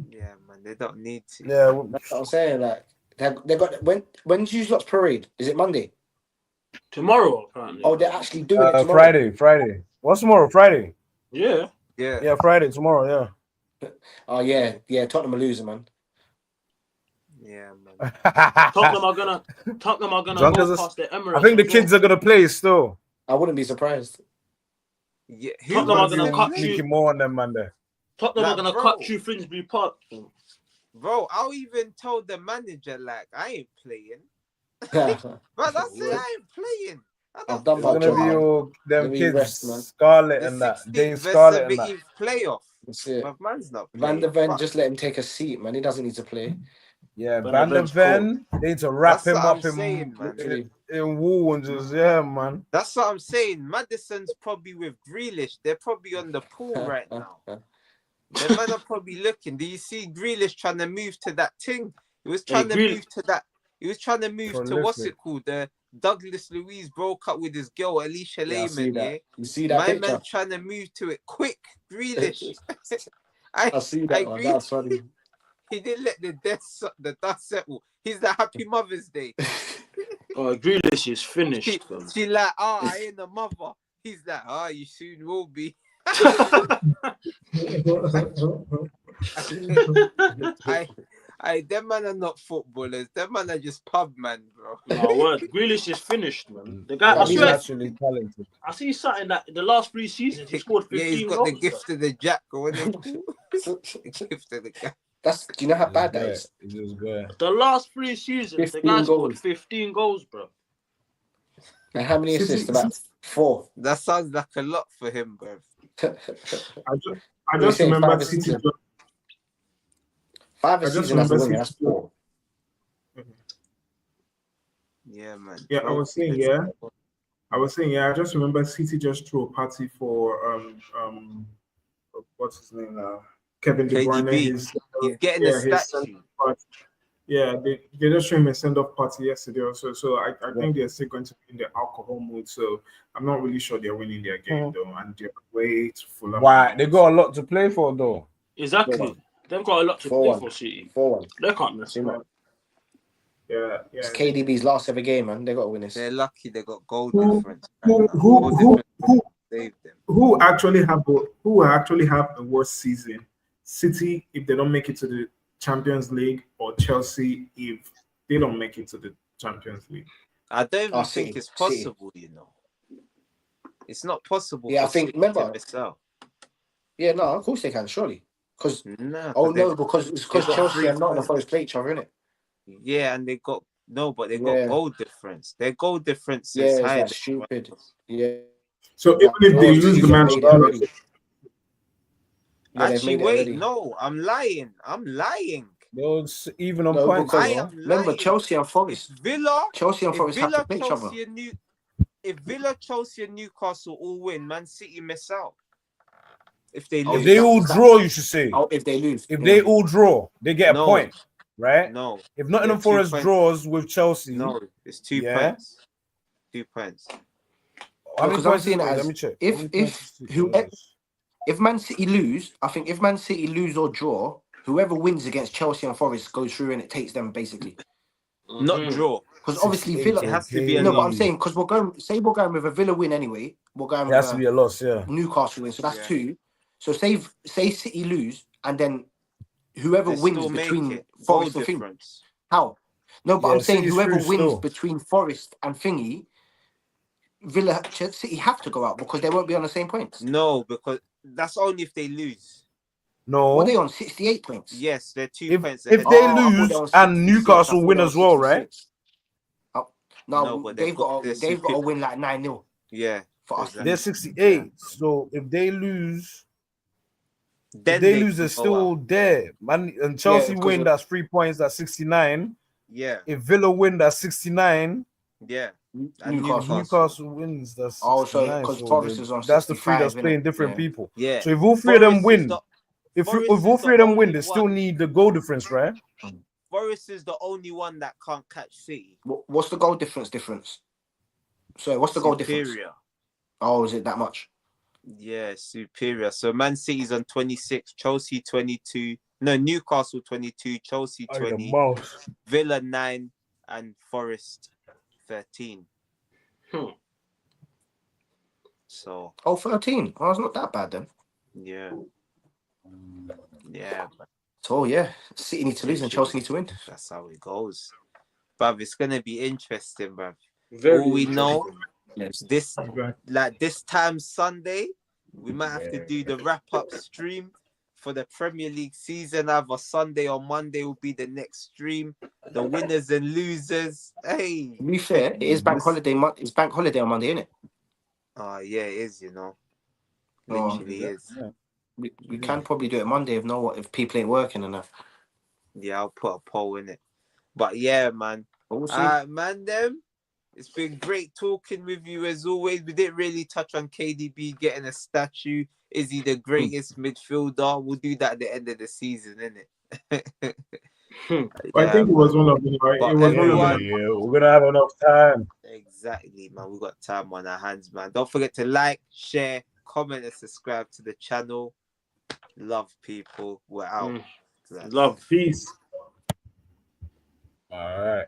Yeah, man, they don't need to. Yeah, that's what I'm saying. Like they got when's you lot's parade? Is it Monday? Tomorrow, apparently. Oh, they're actually doing it tomorrow. Friday. What's tomorrow? Friday. Yeah. Friday tomorrow. Yeah. Oh yeah. Tottenham are losing, man. Yeah, man. Tottenham are gonna go past the Emirates. I think the kids are gonna play still. I wouldn't be surprised. Yeah, Tottenham are gonna cut you more on them, man. There. Tottenham are gonna cut through Finsbury Park. Bro, I even told the manager I ain't playing. But that's it, I ain't playing. I've done my job. It's gonna be all them kids, Scarlett and that. Jane Scarlett and that. Playoff. That's it. My man's not Van playing. der Ven, just let him take a seat, man. He doesn't need to play. Yeah, Van der Ven, they need to wrap him up in wool and just, man. That's what I'm saying. Maddison's probably with Grealish. They're probably on the pool right now. The man are probably looking. Do you see Grealish trying to move to that thing? He was trying to move to that. He was trying to move to what's it called? The Douglas Luiz broke up with his girl Alicia Lehman. Yeah, you see that? My picture? man trying to move to it quick. Grealish. I see that. Man. That's funny. He didn't let the dust settle. He's the Happy Mother's Day. Grealish is finished. She like, I ain't a mother. He's like, you soon will be. Them man are not footballers. Them man are just pub man, bro. No word. Grealish is finished, man. The guy, he's actually talented. I see something that the last 3 seasons he scored 15 he's got goals, the gift of the jack, or whatever. The gift of the jack. Do you know how bad that is? The last 3 seasons, the guy scored 15 goals, bro. And how many assists? About 4. That sounds like a lot for him, bro. I just remember City. 5 assists as a winner. That's 4. Yeah, man. Yeah, I was saying, I just remember City just threw a party for what's his name now? Kevin De Bruyne. He's getting a statue. Yeah, they just threw him a send-off party yesterday also. So I think they're still going to be in the alcohol mood. So I'm not really sure they're winning their game though, and they're way too full of. Why? They got a lot to play for though. Exactly. They've got a lot to play for City. 4-1. They can't miss it. Yeah. It's KDB's last ever game, man. They got to win this. They're lucky they got goal difference. Who actually have a worse season? City if they don't make it to the Champions League, or Chelsea if they don't make it to the Champions League? I don't even think it's possible, you know. It's not possible. Yeah, I think, remember. Miss out. Yeah, no, of course they can, surely. Because because Chelsea and Nottingham Forest play each other, innit? Yeah, and they got but they got goal difference. Their goal difference is higher. That's stupid. Yeah. So even if they lose the match, actually, wait, no, I'm lying. Those even on points. Remember, Chelsea and Forest. Chelsea and Forest have to play each other. If Villa, Chelsea, and Newcastle all win, Man City miss out. If they lose, if they all draw, you should say. Oh, if they lose, if they all draw, they get a point, right? No. If Nottingham Forest draws with Chelsea, no, it's 2 points. 2 points. Because I'm seeing it as, let me check. If Man City lose, I think if Man City lose or draw, whoever wins against Chelsea and Forest goes through and it takes them basically. Not draw. Because obviously Villa has to be a but I'm saying because we're going with a Villa win anyway. We're going with has to be a loss, Newcastle win, so that's 2. So say City lose and then whoever wins between Forest and Thingy. How? No, but I'm saying whoever wins between Forest and Thingy, Villa City have to go out because they won't be on the same points. No, because that's only if they lose. No. Well, they on 68 points. Yes, they're 2 points ahead. If they lose and Newcastle win as well, right? No, they've got to win like 9-0. Yeah. For us. They're 68. Yeah. So if they lose, they're still there. Man, and Chelsea win, that's 3 points, that's 69. Yeah. If Villa win, that's 69. Yeah. And Newcastle wins, that's 69. So because Forest is on 65, that's the 3 that's playing different people. Yeah. So if all 3 of them win, if all 3 of them win, they still need the goal difference, right? Forest is the only one that can't catch City. What's the goal difference? So what's the goal difference? Superior. Oh, is it that much? Yeah, superior. So Man City's on 26, Chelsea 22. No, Newcastle 22, Chelsea 20, Villa 9, and Forest 13. So. 13. Oh, it's not that bad then. Yeah. Yeah. So yeah, City need to lose and Chelsea need to win. That's how it goes. Bruv, it's gonna be interesting, bruv. Very all we know is this time Sunday, we might have to do the wrap-up stream for the Premier League season. Either Sunday or Monday will be the next stream. The winners and losers. Hey. To be fair, it is bank holiday. It's bank holiday on Monday, isn't it? Yeah, it is, you know. Literally is. Yeah. We can probably do it Monday if people ain't working enough. Yeah, I'll put a poll in it. But yeah, man. Man, it's been great talking with you as always. We didn't really touch on KDB getting a statue. Is he the greatest midfielder? We'll do that at the end of the season, innit? I think it was one of them. We're gonna have enough time. Exactly, man. We got time on our hands, man. Don't forget to like, share, comment, and subscribe to the channel. Love, people. We're out. Love. Peace. All right.